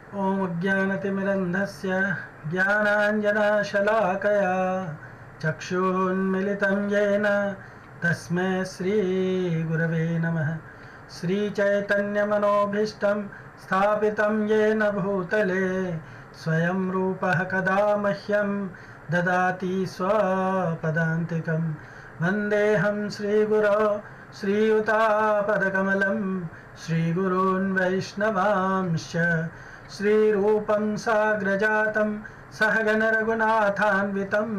ॐ अज्ञानतिमिरन्धस्य ज्ञानाञ्जनशलाकया चक्षुन्मिलितं येन तस्मै श्रीगुरवे नमः। श्रीचैतन्यमनोभीष्टं स्थापितं येन भूतले स्वयं रूपः कदा मह्यं ददाति स्वपदान्तिकं। वन्देऽहं श्रीगुरो श्रीयुतापदकमलं श्रीगुरून् वैष्णवांश्च श्रीरूपं साग्रजातं सहगणरघुनाथान्वितं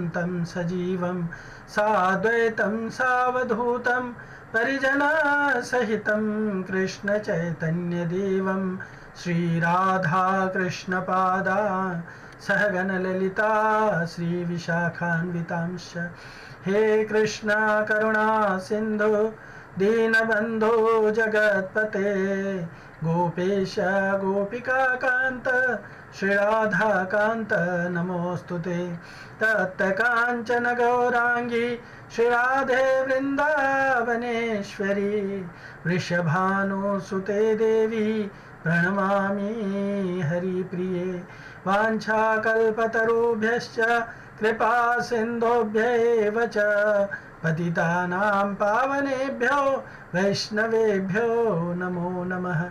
तं सजीवं साद्वैतं सावधूतं परिजनसहितं कृष्णचैतन्यदेवं श्रीराधाकृष्णपादा सहगणललिता श्रीविशाखान्वितांश्च। हे कृष्णा करुणा सिन्धु दीनबन्धो जगत्पते गोपेश गोपिकान्त श्रीराधाकान्त नमोऽस्तुते। तप्तकाञ्चन गौराङ्गी श्रीराधे वृन्दावनेश्वरी वृषभानुसुते देवी प्रणमामि हरिप्रिये। वाञ्छाकल्पतरुभ्यश्च कृपा सिन्धुभ्यैव च पतितानां पावनेभ्यो वैष्णवेभ्यो नमो नमः।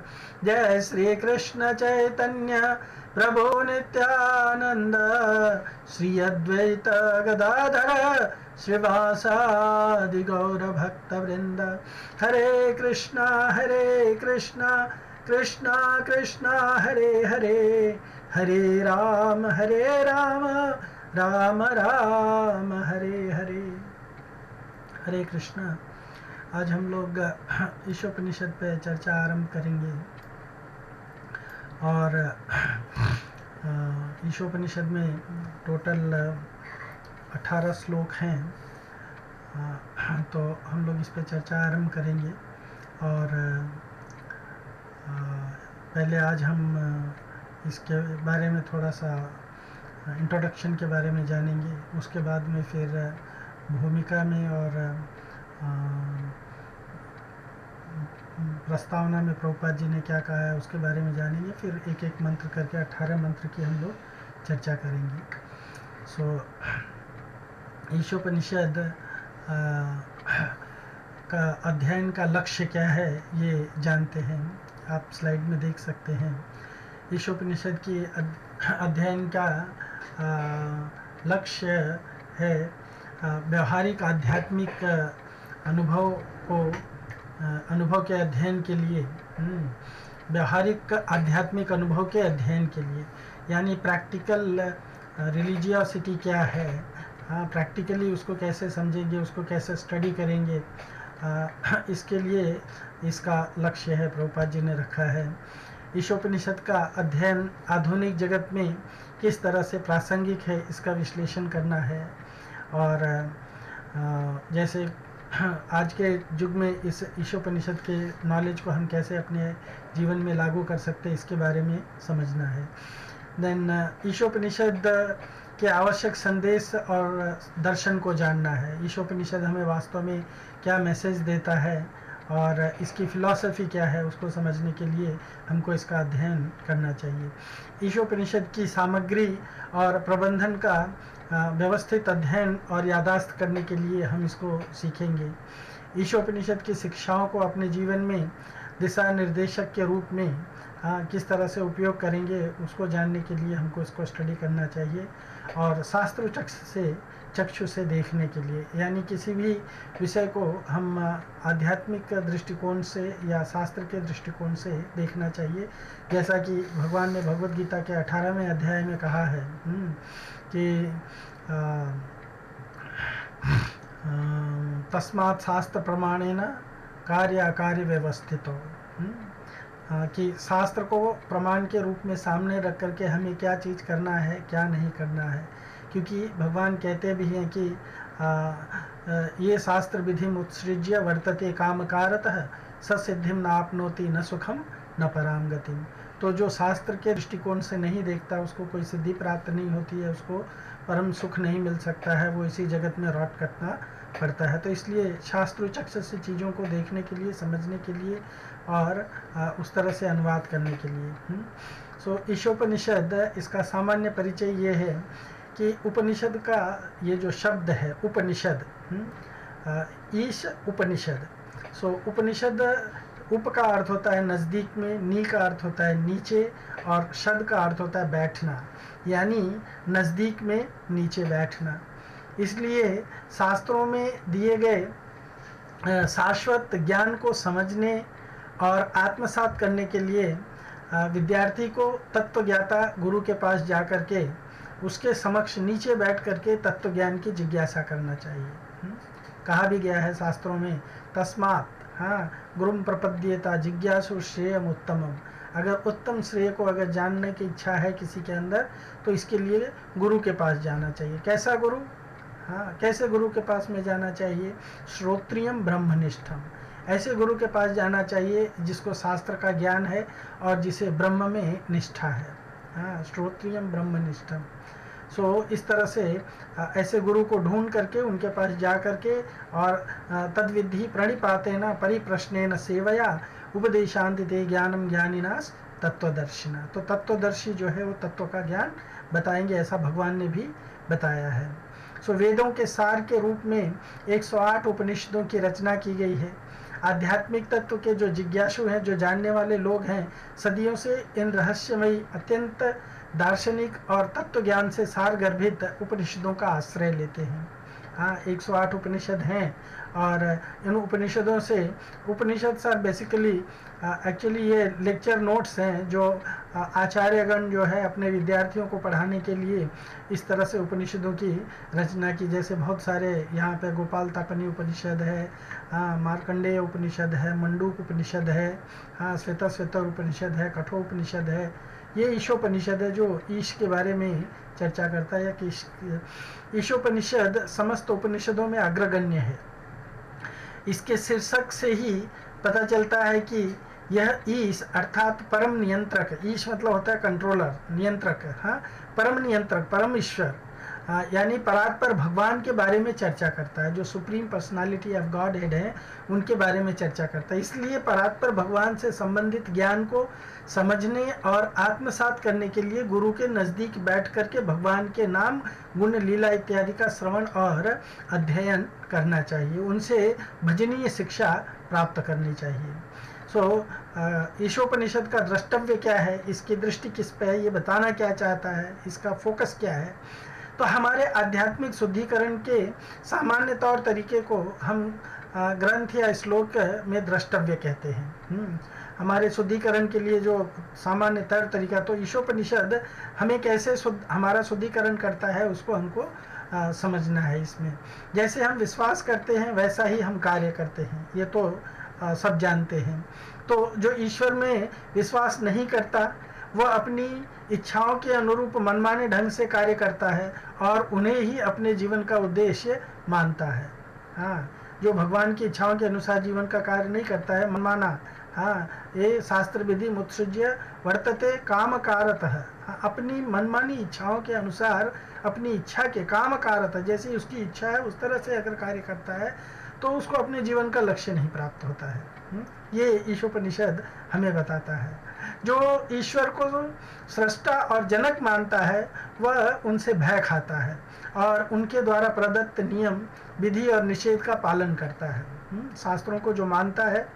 जय श्री कृष्ण चैतन्य प्रभु नित्यानंद श्री अद्वैत गदाधर श्रीवासादि गौर भक्त वृंद। हरे कृष्णा कृष्णा कृष्णा हरे हरे, हरे राम राम राम हरे हरे। हरे कृष्णा। आज हम लोग ईशोपनिषद पे चर्चा आरंभ करेंगे और ईशोपनिषद में टोटल 18 श्लोक हैं। तो हम लोग इस पे चर्चा आरंभ करेंगे और पहले आज हम इसके बारे में थोड़ा सा इंट्रोडक्शन के बारे में जानेंगे। उसके बाद में फिर भूमिका में और प्रस्तावना में प्रभुपाद जी ने क्या कहा है उसके बारे में जानेंगे। फिर एक एक मंत्र करके 18 मंत्र की हम लोग चर्चा करेंगे। सो ईशोपनिषद का अध्ययन का लक्ष्य क्या है ये जानते हैं। आप स्लाइड में देख सकते हैं। ईशोपनिषद की अध्ययन का लक्ष्य है व्यवहारिक आध्यात्मिक अनुभव के अध्ययन के लिए, व्यवहारिक आध्यात्मिक अनुभव के अध्ययन के लिए, यानी प्रैक्टिकल रिलीजियोसिटी क्या है, प्रैक्टिकली उसको कैसे समझेंगे, उसको कैसे स्टडी करेंगे, इसके लिए इसका लक्ष्य है प्रभुपाद जी ने रखा है। ईशोपनिषद का अध्ययन आधुनिक जगत में किस तरह से प्रासंगिक है इसका विश्लेषण करना है और जैसे आज के युग में इस ईशोपनिषद के नॉलेज को हम कैसे अपने जीवन में लागू कर सकते हैं इसके बारे में समझना है। देन ईशोपनिषद के आवश्यक संदेश और दर्शन को जानना है। ईशोपनिषद हमें वास्तव में क्या मैसेज देता है और इसकी फिलॉसफी क्या है उसको समझने के लिए हमको इसका अध्ययन करना चाहिए। ईशोपनिषद की सामग्री और प्रबंधन का व्यवस्थित अध्ययन और यादाश्त करने के लिए हम इसको सीखेंगे। ईशोपनिषद की शिक्षाओं को अपने जीवन में दिशा निर्देशक के रूप में किस तरह से उपयोग करेंगे उसको जानने के लिए हमको इसको स्टडी करना चाहिए और शास्त्र चक्षु से देखने के लिए, यानी किसी भी विषय को हम आध्यात्मिक दृष्टिकोण से या शास्त्र के दृष्टिकोण से देखना चाहिए। जैसा कि भगवान ने भगवद गीता के 18वें अध्याय में कहा है कि तस्मात् शास्त्र प्रमाणेन कार्य अकार्य व्यवस्थितो, कि शास्त्र को प्रमाण के रूप में सामने रख करके हमें क्या चीज़ करना है क्या नहीं करना है, क्योंकि भगवान कहते भी हैं कि ये शास्त्र विधि उत्सृज्य वर्तते कामकारतः ससिद्धिम नाप्नोति न सुखम न पराम गतिम। तो जो शास्त्र के दृष्टिकोण से नहीं देखता उसको कोई सिद्धि प्राप्त नहीं होती है, उसको परम सुख नहीं मिल सकता है, वो इसी जगत में रौट कटना पड़ता है। तो इसलिए शास्त्र चक्षु से चीज़ों को देखने के लिए, समझने के लिए और उस तरह से अनुवाद करने के लिए। सो ईशोपनिषद, इसका सामान्य परिचय ये है कि उपनिषद का ये जो शब्द है उपनिषद, ईश उपनिषद। सो उपनिषद, उप का अर्थ होता है नज़दीक में, नी का अर्थ होता है नीचे, और शद का अर्थ होता है बैठना, यानी नज़दीक में नीचे बैठना। इसलिए शास्त्रों में दिए गए शाश्वत ज्ञान को समझने और आत्मसात करने के लिए विद्यार्थी को तत्वज्ञाता गुरु के पास जा कर के उसके समक्ष नीचे बैठ करके तत्व ज्ञान की जिज्ञासा करना चाहिए। कहा भी गया है शास्त्रों में, तस्मात् गुरुम प्रपद्येता जिज्ञासु श्रेयम उत्तमम। अगर उत्तम श्रेय को अगर जानने की इच्छा है किसी के अंदर, तो इसके लिए गुरु के पास जाना चाहिए। कैसा गुरु? कैसे गुरु के पास में जाना चाहिए? श्रोत्रियम ब्रह्मनिष्ठम। ऐसे गुरु के पास जाना चाहिए जिसको शास्त्र का ज्ञान है और जिसे ब्रह्म में निष्ठा है। श्रोत्रियम ब्रह्मनिष्ठम। सो इस तरह से ऐसे गुरु को ढूंढ करके उनके पास जा करके और तद्विधि प्रणिपातेन परिप्रश्नेन सेवया उपदेशान्ति ते ज्ञानम ज्ञानिनास तत्वदर्शिना। तो तत्वदर्शी जो है वो तत्व का ज्ञान बताएंगे, ऐसा भगवान ने भी बताया है। सो वेदों के सार के रूप में 108 उपनिषदों की रचना की गई है। आध्यात्मिक तत्व के जो जिज्ञासु हैं, जो जानने वाले लोग हैं, सदियों से इन रहस्यमयी अत्यंत दार्शनिक और तत्व ज्ञान से सार गर्भित उपनिषदों का आश्रय लेते हैं। 108 उपनिषद हैं और इन उपनिषदों से, उपनिषद सर बेसिकली एक्चुअली ये लेक्चर नोट्स हैं जो आचार्यगण जो है अपने विद्यार्थियों को पढ़ाने के लिए इस तरह से उपनिषदों की रचना की। जैसे बहुत सारे यहाँ पे गोपाल तापनी उपनिषद है, मार्कंडेय उपनिषद है, मंडूक उपनिषद है, श्वेतर उपनिषद है, कठोपनिषद है। ये ईशोपनिषद है जो ईश के बारे में चर्चा करता है कि ईशोपनिषद समस्त उपनिषदों में अग्रगण्य है। इसके शीर्षक से ही पता चलता है कि यह ईश अर्थात परम नियंत्रक, ईश मतलब होता है कंट्रोलर, नियंत्रक, परम नियंत्रक, परम ईश्वर, यानी परात्पर भगवान के बारे में चर्चा करता है। जो supreme personality of God head है उनके बारे में चर्चा करता है। इसलिए परात्पर भगवान से संबंधित ज्ञान को समझने और आत्मसात करने के लिए गुरु के नज़दीक बैठ करके भगवान के नाम, गुण, लीला इत्यादि का श्रवण और अध्ययन करना चाहिए। उनसे भजनीय शिक्षा प्राप्त करनी चाहिए। ईशोपनिषद का द्रष्टव्य क्या है, इसकी दृष्टि किस पे है, ये बताना क्या चाहता है, इसका फोकस क्या है। तो हमारे आध्यात्मिक शुद्धिकरण के सामान्य तौर तरीके को हम ग्रंथ या श्लोक में द्रष्टव्य कहते हैं। हमारे शुद्धिकरण के लिए जो सामान्य तौर तरीका, तो ईशोपनिषद हमें कैसे हमारा शुद्धिकरण करता है उसको हमको समझना है। इसमें जैसे हम विश्वास करते हैं वैसा ही हम कार्य करते हैं, ये तो सब जानते हैं। तो जो ईश्वर में विश्वास नहीं करता वह अपनी इच्छाओं के अनुरूप मनमाने ढंग से कार्य करता है और उन्हें ही अपने जीवन का उद्देश्य मानता है। जो भगवान की इच्छाओं के अनुसार जीवन का कार्य नहीं करता है, मनमाना, ये शास्त्र विधि मुत्सृज्य वर्तते काम कारतः, अपनी मनमानी इच्छाओं के अनुसार, अपनी इच्छा के काम कारतः, जैसी उसकी इच्छा है उस तरह से अगर कार्य करता है तो उसको अपने जीवन का लक्ष्य नहीं प्राप्त होता है। ये ईशोपनिषद हमें बताता है। जो ईश्वर को सृष्टा और जनक मानता है वह उनसे भय खाता है और उनके द्वारा प्रदत्त नियम, विधि और निषेध का पालन करता है। शास्त्रों को जो मानता है,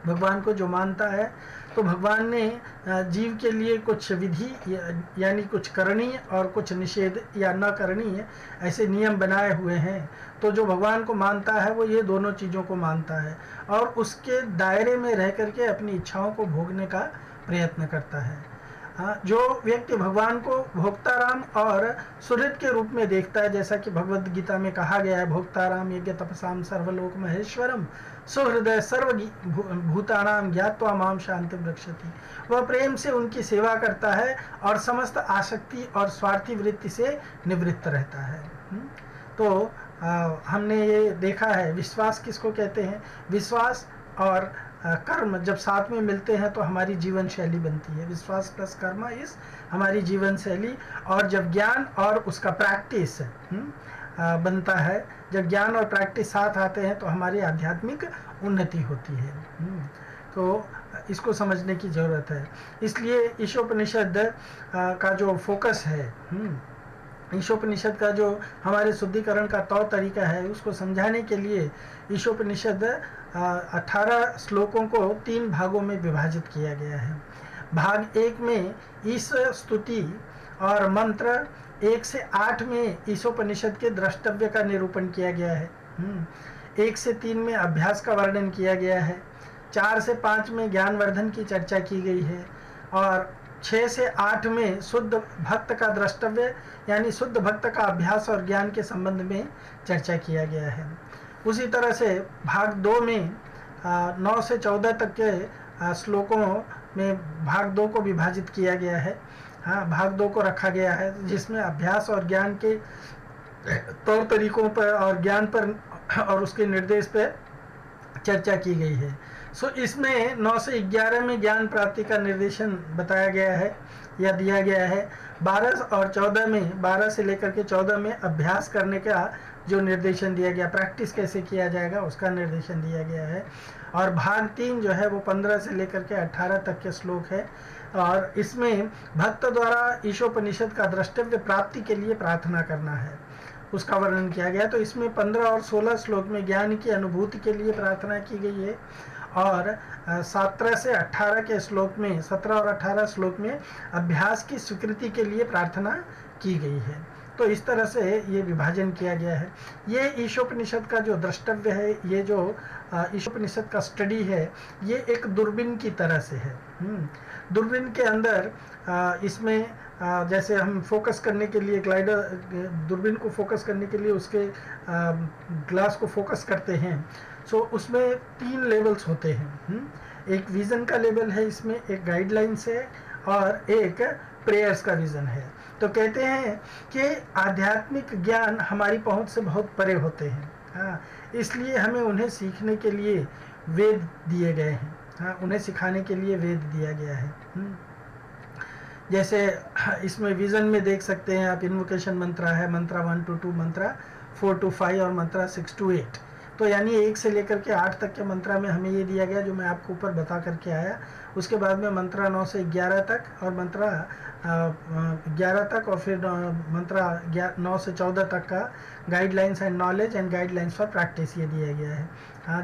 भगवान को जो मानता है, तो भगवान ने जीव के लिए कुछ विधि यानी कुछ करणीय और कुछ निषेध या न करणीय ऐसे नियम बनाए हुए हैं। तो जो भगवान को मानता है वो ये दोनों चीज़ों को मानता है और उसके दायरे में रह करके अपनी इच्छाओं को भोगने का प्रयत्न करता है। जो व्यक्ति भगवान को भोक्ताराम और सुहृद के रूप में देखता है, जैसा कि भगवद गीता में कहा गया है, भोक्ताराम यज्ञ तपसाम सर्वलोक महेश्वरम सुहृदय सर्व भूतानाम ज्ञात्वा माम शांति रक्षति, वह प्रेम से उनकी सेवा करता है और समस्त आसक्ति और स्वार्थी वृत्ति से निवृत्त रहता है। तो हमने ये देखा है, विश्वास किसको कहते हैं? विश्वास और कर्म जब साथ में मिलते हैं तो हमारी जीवन शैली बनती है। विश्वास प्लस कर्म इस हमारी जीवन शैली। और जब ज्ञान और उसका प्रैक्टिस बनता है, जब ज्ञान और प्रैक्टिस साथ आते हैं तो हमारी आध्यात्मिक उन्नति होती है। तो इसको समझने की ज़रूरत है। इसलिए ईशोपनिषद का जो फोकस है, ईशोपनिषद का जो हमारे शुद्धिकरण का तौर तरीका है, उसको समझाने के लिए ईशोपनिषद 18 श्लोकों को 3 भागों में विभाजित किया गया है। भाग 1 में ईश स्तुति और मंत्र 1 से 8 में ईशोपनिषद के द्रष्टव्य का निरूपण किया गया है। 1 से 3 में अभ्यास का वर्णन किया गया है। 4 से 5 में ज्ञानवर्धन की चर्चा की गई है और 6 से 8 में शुद्ध भक्त का द्रष्टव्य यानी शुद्ध भक्त का अभ्यास और ज्ञान के संबंध में चर्चा किया गया है। उसी तरह से भाग 2 में 9 से 14 तक के श्लोकों में भाग 2 को विभाजित किया गया है। भाग 2 को रखा गया है, जिसमें अभ्यास और ज्ञान के तौर तरीकों पर और ज्ञान पर और उसके निर्देश पर चर्चा की गई है। इसमें 9 से 11 में ज्ञान प्राप्ति का निर्देशन बताया गया है या दिया गया है। 12 और 14 में 12 से लेकर के 14 में अभ्यास करने का जो निर्देशन दिया गया, प्रैक्टिस कैसे किया जाएगा उसका निर्देशन दिया गया है। और भाग 3 जो है वो 15 से लेकर के 18 तक के श्लोक है और इसमें भक्त द्वारा ईशोपनिषद का द्रष्टव्य प्राप्ति के लिए प्रार्थना करना है, उसका वर्णन किया गया। तो इसमें 15 और 16 श्लोक में ज्ञान की अनुभूति के लिए प्रार्थना की गई है और 17 से 18 के श्लोक में 17 और 18 श्लोक में अभ्यास की स्वीकृति के लिए प्रार्थना की गई है। तो इस तरह से ये विभाजन किया गया है। ये ईशोपनिषद का जो द्रष्टव्य है, ये जो ईशोपनिषद का स्टडी है, ये एक दूरबीन की तरह से है। दूरबीन के अंदर इसमें जैसे हम फोकस करने के लिए ग्लाइडर दूरबीन को फोकस करने के लिए उसके ग्लास को फोकस करते हैं, सो उसमें 3 लेवल्स होते हैं। एक विज़न का लेवल है, इसमें एक गाइडलाइंस है और एक प्रेयर्स का विज़न है। तो कहते हैं कि आध्यात्मिक ज्ञान हमारी पहुंच से बहुत परे होते हैं। इसलिए हमें उन्हें सीखने के लिए वेद दिए गए हैं। उन्हें सिखाने के लिए वेद दिया गया है। जैसे इसमें विज़न में देख सकते हैं आप, इन्वोकेशन मंत्र है, मंत्र 1 to 2, मंत्र 4 to 5 और मंत्र 6 to 8। तो यानी 1 से लेकर के 8 तक के मंत्रा में हमें ये दिया गया जो मैं आपको ऊपर बता करके आया। उसके बाद में मंत्रा 9 से 11 तक और मंत्रा 11 तक और फिर मंत्रा 9 से 14 तक का guidelines and knowledge and guidelines for practice ये दिया गया है,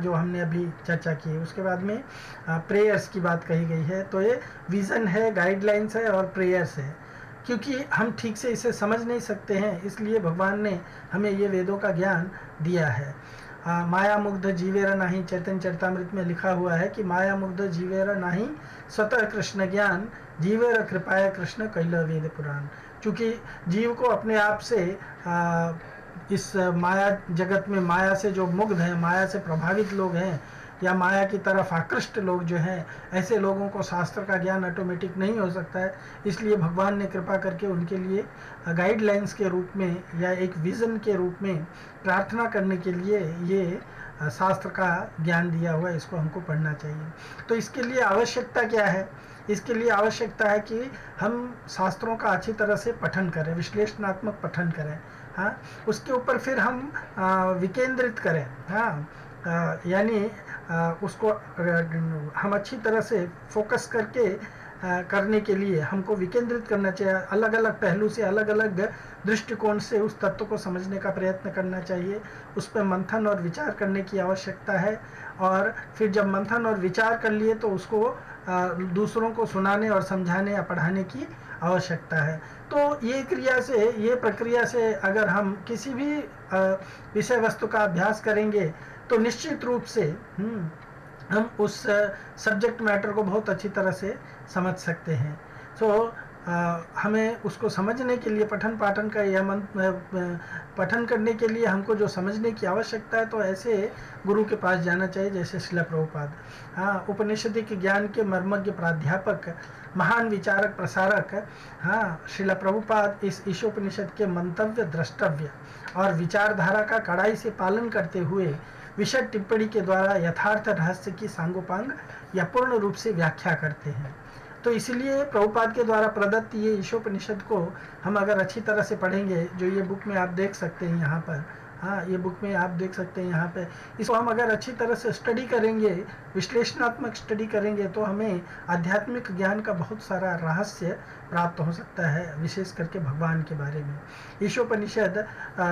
जो हमने अभी चर्चा की है। उसके बाद में प्रेयर्स की बात कही गई है। तो ये विज़न है, गाइडलाइंस है और प्रेयर्स है। क्योंकि हम ठीक से इसे समझ नहीं सकते हैं, इसलिए भगवान ने हमें ये वेदों का ज्ञान दिया है। माया मुग्ध जीवेर नाही, चैतन्य चरितामृत में लिखा हुआ है कि माया मुग्ध जीवेर नाही, स्वतः कृष्ण ज्ञान, जीवेर कृपाया कृष्ण कैल वेद पुराण। चूँकि जीव को अपने आप से इस माया जगत में माया से जो मुग्ध हैं, माया से प्रभावित लोग हैं या माया की तरफ आकृष्ट लोग जो हैं, ऐसे लोगों को शास्त्र का ज्ञान ऑटोमेटिक नहीं हो सकता है। इसलिए भगवान ने कृपा करके उनके लिए गाइडलाइंस के रूप में या एक विज़न के रूप में प्रार्थना करने के लिए ये शास्त्र का ज्ञान दिया हुआ है। इसको हमको पढ़ना चाहिए। तो इसके लिए आवश्यकता क्या है? इसके लिए आवश्यकता है कि हम शास्त्रों का अच्छी तरह से पठन करें, विश्लेषणात्मक पठन करें। उसके ऊपर फिर हम विकेंद्रित करें। यानी उसको हम अच्छी तरह से फोकस करके करने के लिए हमको विकेंद्रित करना चाहिए। अलग अलग पहलू से, अलग अलग दृष्टिकोण से उस तत्व को समझने का प्रयत्न करना चाहिए। उस पर मंथन और विचार करने की आवश्यकता है और फिर जब मंथन और विचार कर लिए तो उसको दूसरों को सुनाने और समझाने या पढ़ाने की आवश्यकता है। तो ये क्रिया से, ये प्रक्रिया से अगर हम किसी भी विषय वस्तु का अभ्यास करेंगे तो निश्चित रूप से हम उस सब्जेक्ट मैटर को बहुत अच्छी तरह से समझ सकते हैं। हमें उसको समझने के लिए पठन पाठन का या पठन करने के लिए हमको जो समझने की आवश्यकता है, तो ऐसे गुरु के पास जाना चाहिए जैसे श्रील प्रभुपाद। उपनिषदिक ज्ञान के मर्मज्ञ प्राध्यापक, महान विचारक प्रसारक श्रील प्रभुपाद इस ईशोपनिषद के मंतव्य, द्रष्टव्य और विचारधारा का कड़ाई से पालन करते हुए विशद टिप्पणी के द्वारा यथार्थ रहस्य की सांगोपांग या पूर्ण रूप से व्याख्या करते हैं। तो इसलिए प्रभुपाद के द्वारा प्रदत्त ये ईशोपनिषद को हम अगर अच्छी तरह से पढ़ेंगे, जो ये बुक में आप देख सकते हैं यहाँ पर, हाँ, ये बुक में आप देख सकते हैं यहाँ पे। इसको हम अगर अच्छी तरह से स्टडी करेंगे, विश्लेषणात्मक स्टडी करेंगे, तो हमें आध्यात्मिक ज्ञान का बहुत सारा रहस्य प्राप्त हो सकता है, विशेष करके भगवान के बारे में। ईशोपनिषद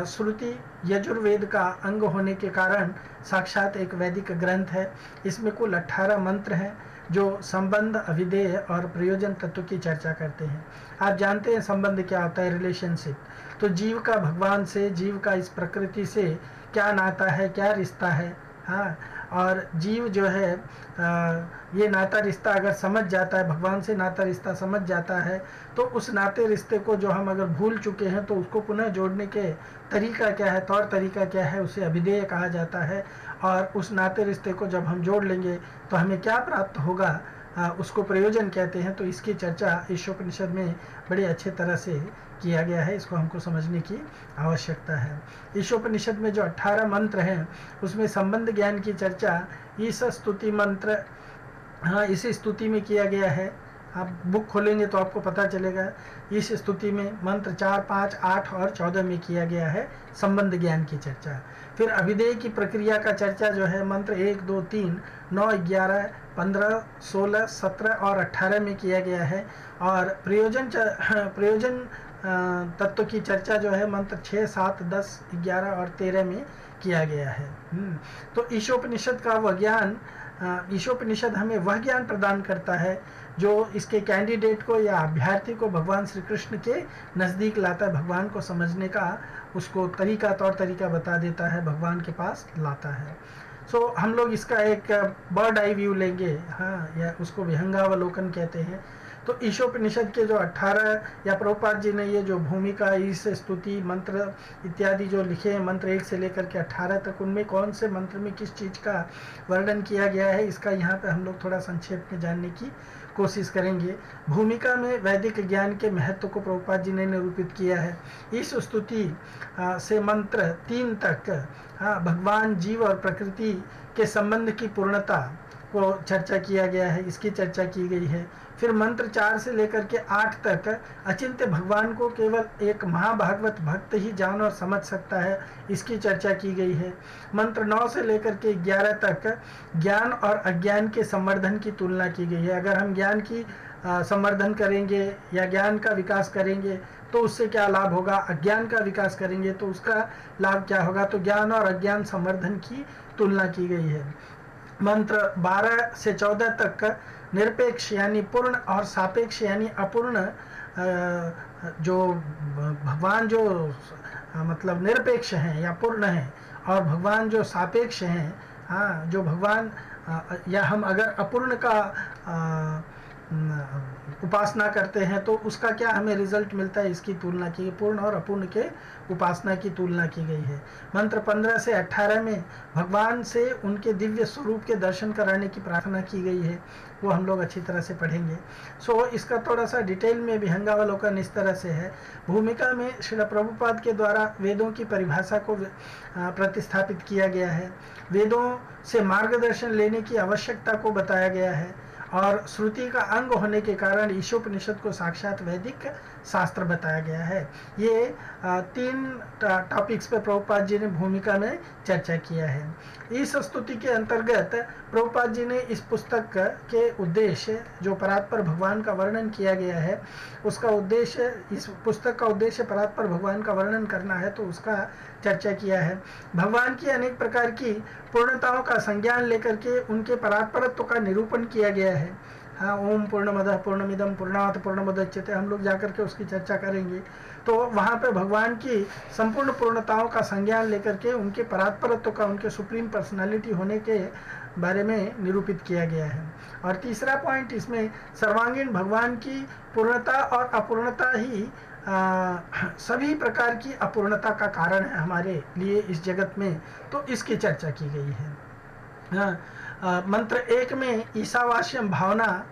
श्रुति यजुर्वेद का अंग होने के कारण साक्षात एक वैदिक ग्रंथ है। इसमें कुल 18 मंत्र हैं जो संबंध, अभिधेय और प्रयोजन तत्व की चर्चा करते हैं। आप जानते हैं संबंध क्या होता है, रिलेशनशिप। तो जीव का भगवान से, जीव का इस प्रकृति से क्या नाता है, क्या रिश्ता है। हाँ, और जीव जो है ये नाता रिश्ता अगर समझ जाता है, भगवान से नाता रिश्ता समझ जाता है, तो उस नाते रिश्ते को जो हम अगर भूल चुके हैं तो उसको पुनः जोड़ने के तरीका क्या है, तौर तरीका क्या है, उसे अभिधेय कहा जाता है। और उस नाते रिश्ते को जब हम जोड़ लेंगे तो हमें क्या प्राप्त होगा, उसको प्रयोजन कहते हैं। तो इसकी चर्चा ईशोपनिषद में बड़े अच्छे तरह से किया गया है, इसको हमको समझने की आवश्यकता है। ईशोपनिषद में जो 18 मंत्र हैं उसमें संबंध ज्ञान की चर्चा ईश स्तुति मंत्र, हाँ, इसी स्तुति में किया गया है। आप बुक खोलेंगे तो आपको पता चलेगा। इस स्तुति में मंत्र 4, 5, 8 और 14 में किया गया है संबंध ज्ञान की चर्चा। फिर अभिधेय की प्रक्रिया का चर्चा जो है मंत्र 1, 2, 3, 9, 11, 15, 16, 17 और 18 में किया गया है। और प्रयोजन तत्व की चर्चा जो है मंत्र 6, 7, 10, 11 और 13 में किया गया है। तो ईशोपनिषद का वह ज्ञान, ईशोपनिषद हमें वह ज्ञान प्रदान करता है जो इसके कैंडिडेट को या अभ्यर्थी को भगवान श्री कृष्ण के नज़दीक लाता है, भगवान को समझने का उसको तरीका, तौर तरीका बता देता है, भगवान के पास लाता है। सो हम लोग इसका एक बर्ड आई व्यू लेंगे, हाँ, या उसको विहंगावलोकन कहते हैं। तो ईशोपनिषद के जो 18 या प्रभुपाद जी ने ये जो भूमिका, ईश, स्तुति, मंत्र इत्यादि जो लिखे हैं, मंत्र 1 से लेकर के 18 तक, उनमें कौन से मंत्र में किस चीज़ का वर्णन किया गया है, इसका यहाँ पे हम लोग थोड़ा संक्षेप में जानने की कोशिश करेंगे। भूमिका में वैदिक ज्ञान के महत्व को प्रभुपाद जी ने निरूपित किया है। इस स्तुति से मंत्र 3 तक भगवान, जीव और प्रकृति के संबंध की पूर्णता को चर्चा किया गया है, इसकी चर्चा की गई है। फिर मंत्र 4 से लेकर के 8 तक अचिंत्य भगवान को केवल एक महाभागवत भक्त ही जान और समझ सकता है, इसकी चर्चा की गई है। मंत्र 9 से लेकर के 11 तक ज्ञान और अज्ञान के संवर्धन की तुलना की गई है। अगर हम ज्ञान की संवर्धन करेंगे या ज्ञान का विकास करेंगे तो उससे क्या लाभ होगा, अज्ञान का विकास करेंगे तो उसका लाभ क्या होगा, तो ज्ञान और अज्ञान संवर्धन की तुलना की गई है। मंत्र 12 से 14 तक निरपेक्ष यानी पूर्ण और सापेक्ष यानी अपूर्ण, जो भगवान जो मतलब निरपेक्ष हैं या पूर्ण हैं, और भगवान जो सापेक्ष हैं, हाँ, जो भगवान या हम अगर अपूर्ण का उपासना करते हैं तो उसका क्या हमें रिजल्ट मिलता है, इसकी तुलना की, पूर्ण और अपूर्ण के उपासना की तुलना की गई है। मंत्र 15 से 18 में भगवान से उनके दिव्य स्वरूप के दर्शन कराने की प्रार्थना की गई है, वो हम लोग अच्छी तरह से पढ़ेंगे। सो इसका थोड़ा सा डिटेल में विहंगावलोकन इस तरह से है। भूमिका में श्रील प्रभुपाद के द्वारा वेदों की परिभाषा को प्रतिस्थापित किया गया है, वेदों से मार्गदर्शन लेने की आवश्यकता को बताया गया है, और श्रुति का अंग होने के कारण ईशोपनिषद को साक्षात वैदिक शास्त्र बताया गया है। ये 3 टॉपिक्स पे प्रभुपाद जी ने भूमिका में चर्चा किया है। इस स्तुति के अंतर्गत प्रभुपाद जी ने इस पुस्तक के उद्देश्य, जो परात्पर भगवान का वर्णन किया गया है, उसका उद्देश्य, इस पुस्तक का उद्देश्य परात्पर भगवान का वर्णन करना है, तो उसका चर्चा किया है। भगवान की अनेक प्रकार की पूर्णताओं का संज्ञान लेकर के उनके परात्परत्व का निरूपण किया गया है। हाँ, ओम पूर्णमदः पूर्णमिदं पूर्णात् पूर्णमुदच्यते, हम लोग जाकर के उसकी चर्चा करेंगे। तो वहाँ पे भगवान की संपूर्ण पूर्णताओं का संज्ञान लेकर के उनके परात्परत्व का, उनके सुप्रीम पर्सनालिटी होने के बारे में निरूपित किया गया है। और तीसरा पॉइंट, इसमें सर्वांगीण भगवान की पूर्णता और अपूर्णता ही सभी प्रकार की अपूर्णता का कारण है हमारे लिए इस जगत में, तो इसकी चर्चा की गई है। मंत्र 1 में ईशावास्यम भावना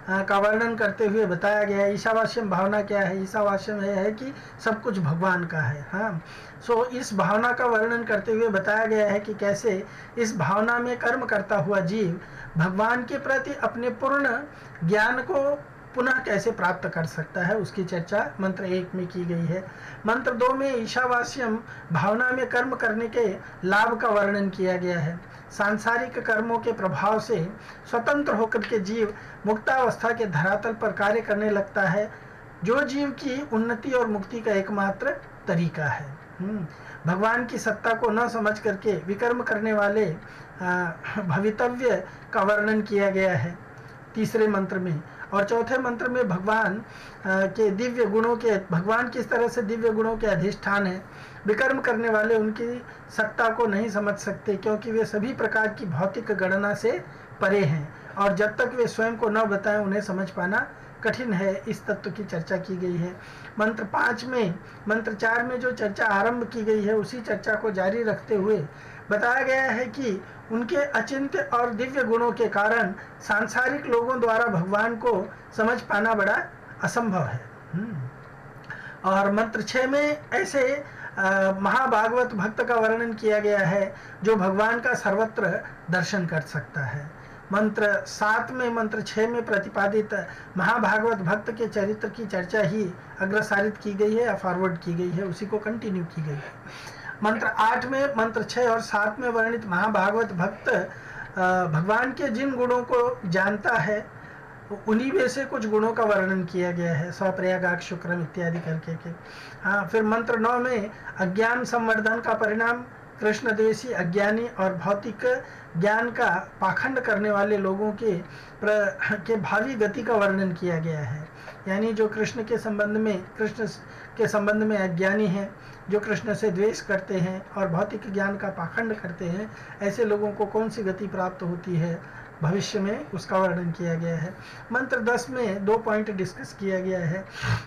का वर्णन करते हुए बताया गया है। ईशावास्यम भावना क्या है? ईशावास्यम यह है कि सब कुछ भगवान का है। हाँ, सो इस भावना का वर्णन करते हुए बताया गया है कि कैसे इस भावना में कर्म करता हुआ जीव भगवान के प्रति अपने पूर्ण ज्ञान को पुनः कैसे प्राप्त कर सकता है, उसकी चर्चा मंत्र 1 में की गई है। मंत्र 2 में ईशावास्यम भावना में कर्म करने के लाभ का वर्णन किया गया है। सांसारिक कर्मों के प्रभाव से स्वतंत्र होकर के जीव मुक्तावस्था के धरातल पर कार्य करने लगता है, जो जीव की उन्नति और मुक्ति का एकमात्र तरीका है। भगवान की सत्ता को न समझ करके विकर्म करने वाले भवितव्य का वर्णन किया गया है तीसरे मंत्र में। और चौथे मंत्र में भगवान के दिव्य गुणों के, भगवान किस तरह से दिव्य गुणों के अधिष्ठान है। विकर्म करने वाले उनकी सत्ता को नहीं समझ सकते, क्योंकि वे सभी प्रकार की भौतिक गणना से परे हैं, और जब तक वे स्वयं को न बताएं उन्हें समझ पाना कठिन है। इस तत्व की चर्चा की गई है। मंत्र 5 में, मंत्र 4 में जो चर्चा आरंभ की गई है, उसी चर्चा को जारी रखते हुए बताया गया है कि उनके अचिंत्य और दिव्य गुणों के कारण सांसारिक लोगों द्वारा भगवान को समझ पाना बड़ा असंभव है। और मंत्र 6 में ऐसे महाभागवत भक्त का वर्णन किया गया है जो भगवान का सर्वत्र दर्शन कर सकता है। मंत्र 7 में, मंत्र 6 में प्रतिपादित महाभागवत भक्त के चरित्र की चर्चा ही अग्रसारित की गई है या फॉरवर्ड की गई है, उसी को कंटिन्यू की गई है। मंत्र 8 में, मंत्र 6 और 7 में वर्णित महाभागवत भक्त भगवान के जिन गुणों को जानता है, उन्हीं में से कुछ गुणों का वर्णन किया गया है, स्वप्रयागाक्ष शुक्रम इत्यादि करके के। हाँ, फिर मंत्र 9 में अज्ञान संवर्धन का परिणाम कृष्णद्वेषी अज्ञानी और भौतिक ज्ञान का पाखंड करने वाले लोगों के भावी गति का वर्णन किया गया है। यानी जो कृष्ण के संबंध में अज्ञानी हैं, जो कृष्ण से द्वेष करते हैं और भौतिक ज्ञान का पाखंड करते हैं, ऐसे लोगों को कौन सी गति प्राप्त होती है भविष्य में, उसका वर्णन किया गया है। मंत्र 10 में 2 पॉइंट डिस्कस किया गया है।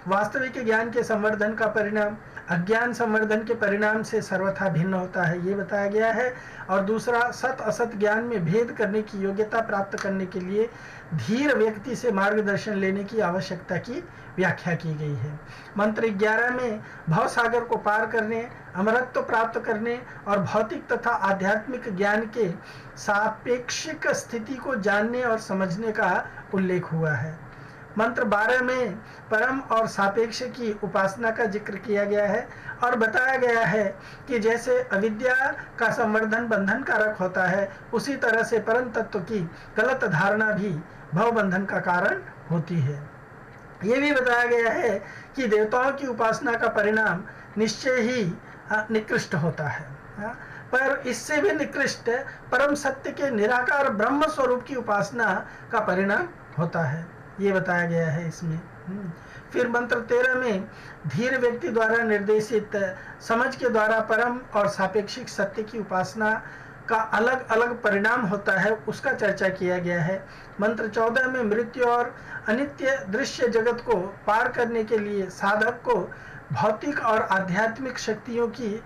वास्तविक ज्ञान के संवर्धन का परिणाम अज्ञान संवर्धन के परिणाम से सर्वथा भिन्न होता है, ये बताया गया है। और दूसरा, सत असत ज्ञान में भेद करने की योग्यता प्राप्त करने के लिए धीर व्यक्ति से मार्गदर्शन लेने की आवश्यकता की व्याख्या की गई है। मंत्र 11 में भवसागर को पार करने, अमरत्व प्राप्त करने और भौतिक तथा आध्यात्मिक ज्ञान के सापेक्षिक स्थिति को जानने और समझने का उल्लेख हुआ है। मंत्र 12 में परम और सापेक्ष की उपासना का जिक्र किया गया है और बताया गया है कि जैसे अविद्या का संवर्धन बंधन कारक होता है, उसी तरह से परम तत्व की गलत धारणा भी भव बंधन का कारण होती है। ये भी बताया गया है कि देवताओं की उपासना का परिणाम निश्चय ही निकृष्ट होता है, पर इससे भी निकृष्ट परम सत्य के निराकार ब्रह्म स्वरूप की उपासना का परिणाम होता है, ये बताया गया है इसमें। फिर मंत्र 13 में धीर व्यक्ति द्वारा निर्देशित समझ के द्वारा परम और सापेक्षिक सत्य की उपासना का अलग अलग परिणाम होता है, उसका चर्चा किया गया है। मंत्र 14 में मृत्यु और अनित्य दृश्य जगत को पार करने के लिए साधक को भौतिक और आध्यात्मिक शक्तियों की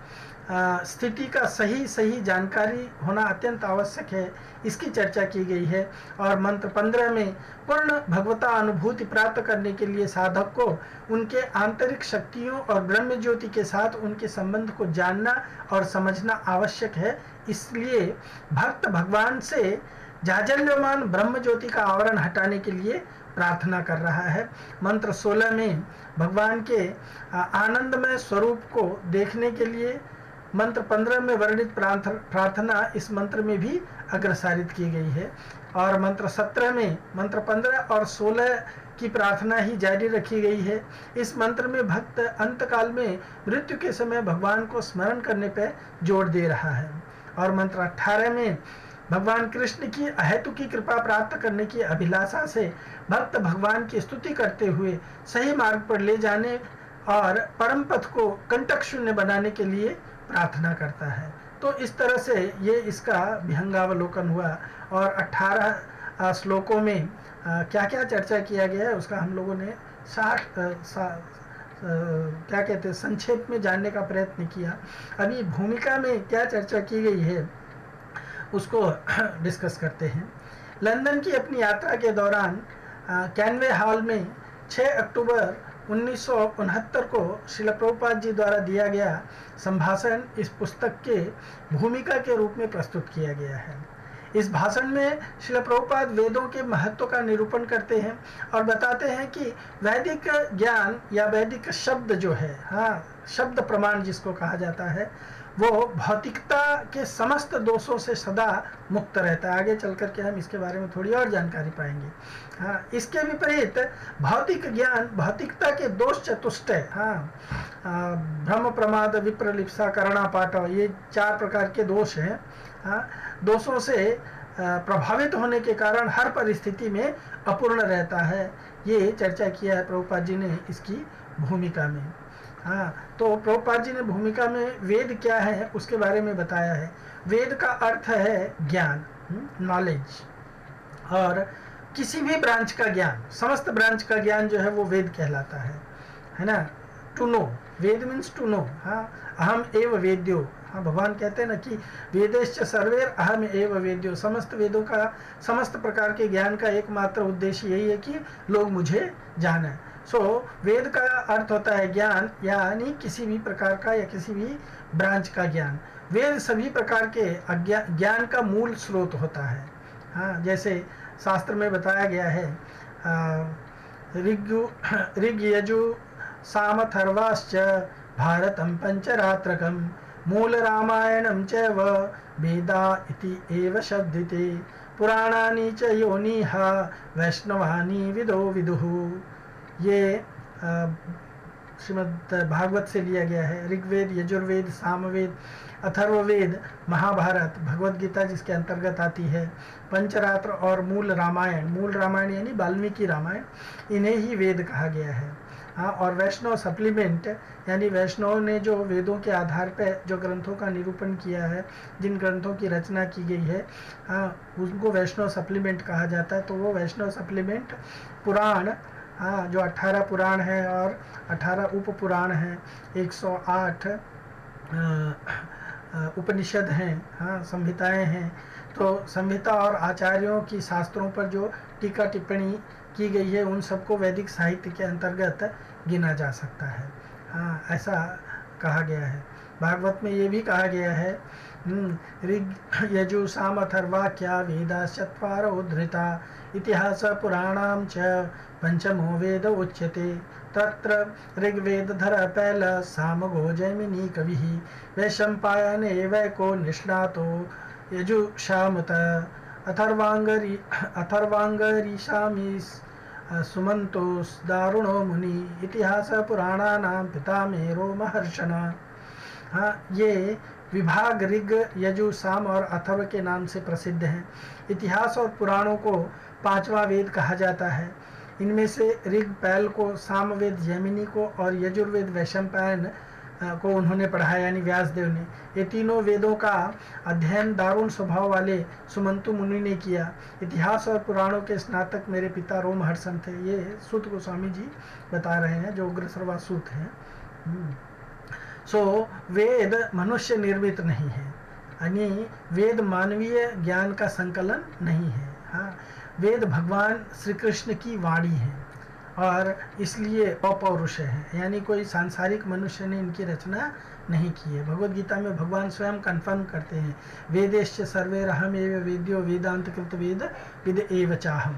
स्थिति का सही जानकारी होना अत्यंत आवश्यक है, इसकी चर्चा की गई है। और मंत्र 15 में पूर्ण भगवता अनुभूति प्राप्त करने के लिए साधक को उनके आंतरिक शक्तियों और ब्रह्म ज्योति के साथ उनके संबंध को जानना और समझना आवश्यक है। इसलिए भक्त भगवान से जाजल्यमान ब्रह्म ज्योति का आवरण हटाने के लिए प्रार्थना कर रहा है। मंत्र 16 में भगवान के आनंदमय स्वरूप को देखने के लिए मंत्र 15 में वर्णित प्रार्थना इस मंत्र में भी अग्रसारित की गई है। और मंत्र 17 में मंत्र 15 और 16 की प्रार्थना ही जारी रखी गई है। इस मंत्र में भक्त अंतकाल में मृत्यु के समय भगवान को स्मरण करने पर जोर दे रहा है। और मंत्र 18 में भगवान कृष्ण की अहेतुकी कृपा प्राप्त करने की अभिलाषा से भक्त भगवान की स्तुति करते हुए सही मार्ग पर ले जाने और परम पथ को कंटक शून्य बनाने के लिए प्रार्थना करता है। तो इस तरह से ये इसका विहंगावलोकन हुआ। और 18 श्लोकों में क्या क्या चर्चा किया गया है उसका हम लोगों ने क्या कहते हैं संक्षेप में जानने का प्रयत्न किया। अभी भूमिका में क्या चर्चा की गई है उसको डिस्कस करते हैं। लंदन की अपनी यात्रा के दौरान कैनवे हॉल में 6 अक्टूबर 1969 को श्रील प्रभुपाद जी द्वारा दिया गया संभाषण इस पुस्तक के भूमिका के रूप में प्रस्तुत किया गया है। इस भाषण में श्रील प्रभुपाद वेदों के महत्व का निरूपण करते हैं और बताते हैं कि वैदिक ज्ञान या वैदिक शब्द जो है, शब्द प्रमाण जिसको कहा जाता है, वो भौतिकता के समस्त दोषों से सदा मुक्त रहता है। आगे चल कर के हम इसके बारे में थोड़ी और जानकारी पाएंगे। इसके विपरीत भौतिक ज्ञान भौतिकता के दोष चतुष्टय, भ्रम प्रमाद विप्रलिप्सा करणापाठ, ये 4 प्रकार के दोष हैं। दोषों से प्रभावित होने के कारण हर परिस्थिति में अपूर्ण रहता है। ये चर्चा किया है प्रभुपाद जी ने इसकी भूमिका में। तो प्रभुपाद जी ने भूमिका में वेद क्या है उसके बारे में बताया है। वेद का अर्थ है ज्ञान, नॉलेज, और किसी भी ब्रांच का ज्ञान, समस्त ब्रांच का ज्ञान जो है वो वेद कहलाता है ना। To know, Veda means to know. अहम एव वेद्यो, भगवान कहते हैं ना कि वेदेश्च सर्वेर अहम एव वेद्यो। समस्त वेदों का, समस्त प्रकार के ज्ञान का एकमात्र उद्देश्य यही है कि लोग मुझे जाने। वेद का अर्थ होता है ज्ञान, यानी किसी भी प्रकार का या किसी भी ब्रांच का ज्ञान। वेद सभी प्रकार के ज्ञान का मूल स्रोत होता है। जैसे शास्त्र में बताया गया है, ऋग यजु सामथर्वाश्च भारतं पंचरात्रकं मूल रामायणं चैव वेदा इति एव शब्दिते पुराणानि च योनिः वैष्णवानि विदो विदुः। ये श्रीमद् भागवत से लिया गया है। ऋग्वेद, यजुर्वेद, सामवेद, अथर्ववेद, महाभारत, भगवत गीता जिसके अंतर्गत आती है, पंचरात्र और मूल रामायण। मूल रामायण यानी वाल्मीकि रामायण, इन्हें ही वेद कहा गया है। और वैष्णव सप्लीमेंट, यानी वैष्णव ने जो वेदों के आधार पर जो ग्रंथों का निरूपण किया है, जिन ग्रंथों की रचना की गई है, उनको वैष्णव सप्लीमेंट कहा जाता है। तो वो वैष्णव सप्लीमेंट पुराण, जो 18 पुराण है और 18 उप पुराण हैं, 108 उपनिषद हैं, संहिताएं हैं। तो संहिता और आचार्यों की शास्त्रों पर जो टीका टिप्पणी की गई है, उन सबको वैदिक साहित्य के अंतर्गत गिना जा सकता है। ऐसा कहा गया है। भागवत में ये भी कहा गया है, ऋग यजु साम अथर्वाख्या वेदाश्चत्वारो धृता इतिहास पुराणाम च पंचमो वेद उच्यते तत्र ऋग्वेदधर पैल सामगो जैमिनी कवि वैशंपायने वैको निष्णातो यजुषामत अथर्वांगरीषामी सुमंतोस दारुणो मुनि इतिहास पुराणानां पितामहेरो महर्षण। ये विभाग ऋग, यजु, साम और अथर्व के नाम से प्रसिद्ध हैं। इतिहास और पुराणों को 5वां वेद कहा जाता है। इनमें से ऋग पैल को, सामवेद जैमिनी को और यजुर्वेद वैशंपायन को उन्होंने पढ़ा, यानी व्यासदेव ने। ये तीनों वेदों का अध्ययन दारुण स्वभाव वाले सुमंतु मुनि ने किया। इतिहास और पुराणों के स्नातक मेरे पिता रोमहर्षण थे। ये सूत गोस्वामी जी बता रहे हैं, जो उग्रश्रवा सूत हैं। वेद मनुष्य निर्मित नहीं है, यानी वेद मानवीय ज्ञान का संकलन नहीं है। वेद भगवान श्री कृष्ण की वाणी है और इसलिए अपौरुष है, यानी कोई सांसारिक मनुष्य ने इनकी रचना नहीं की है। भगवद गीता में भगवान स्वयं कन्फर्म करते हैं, वेदेश्च सर्वैरहम एव वेद्यो वेदांत कृत वेद विद एव चाहम,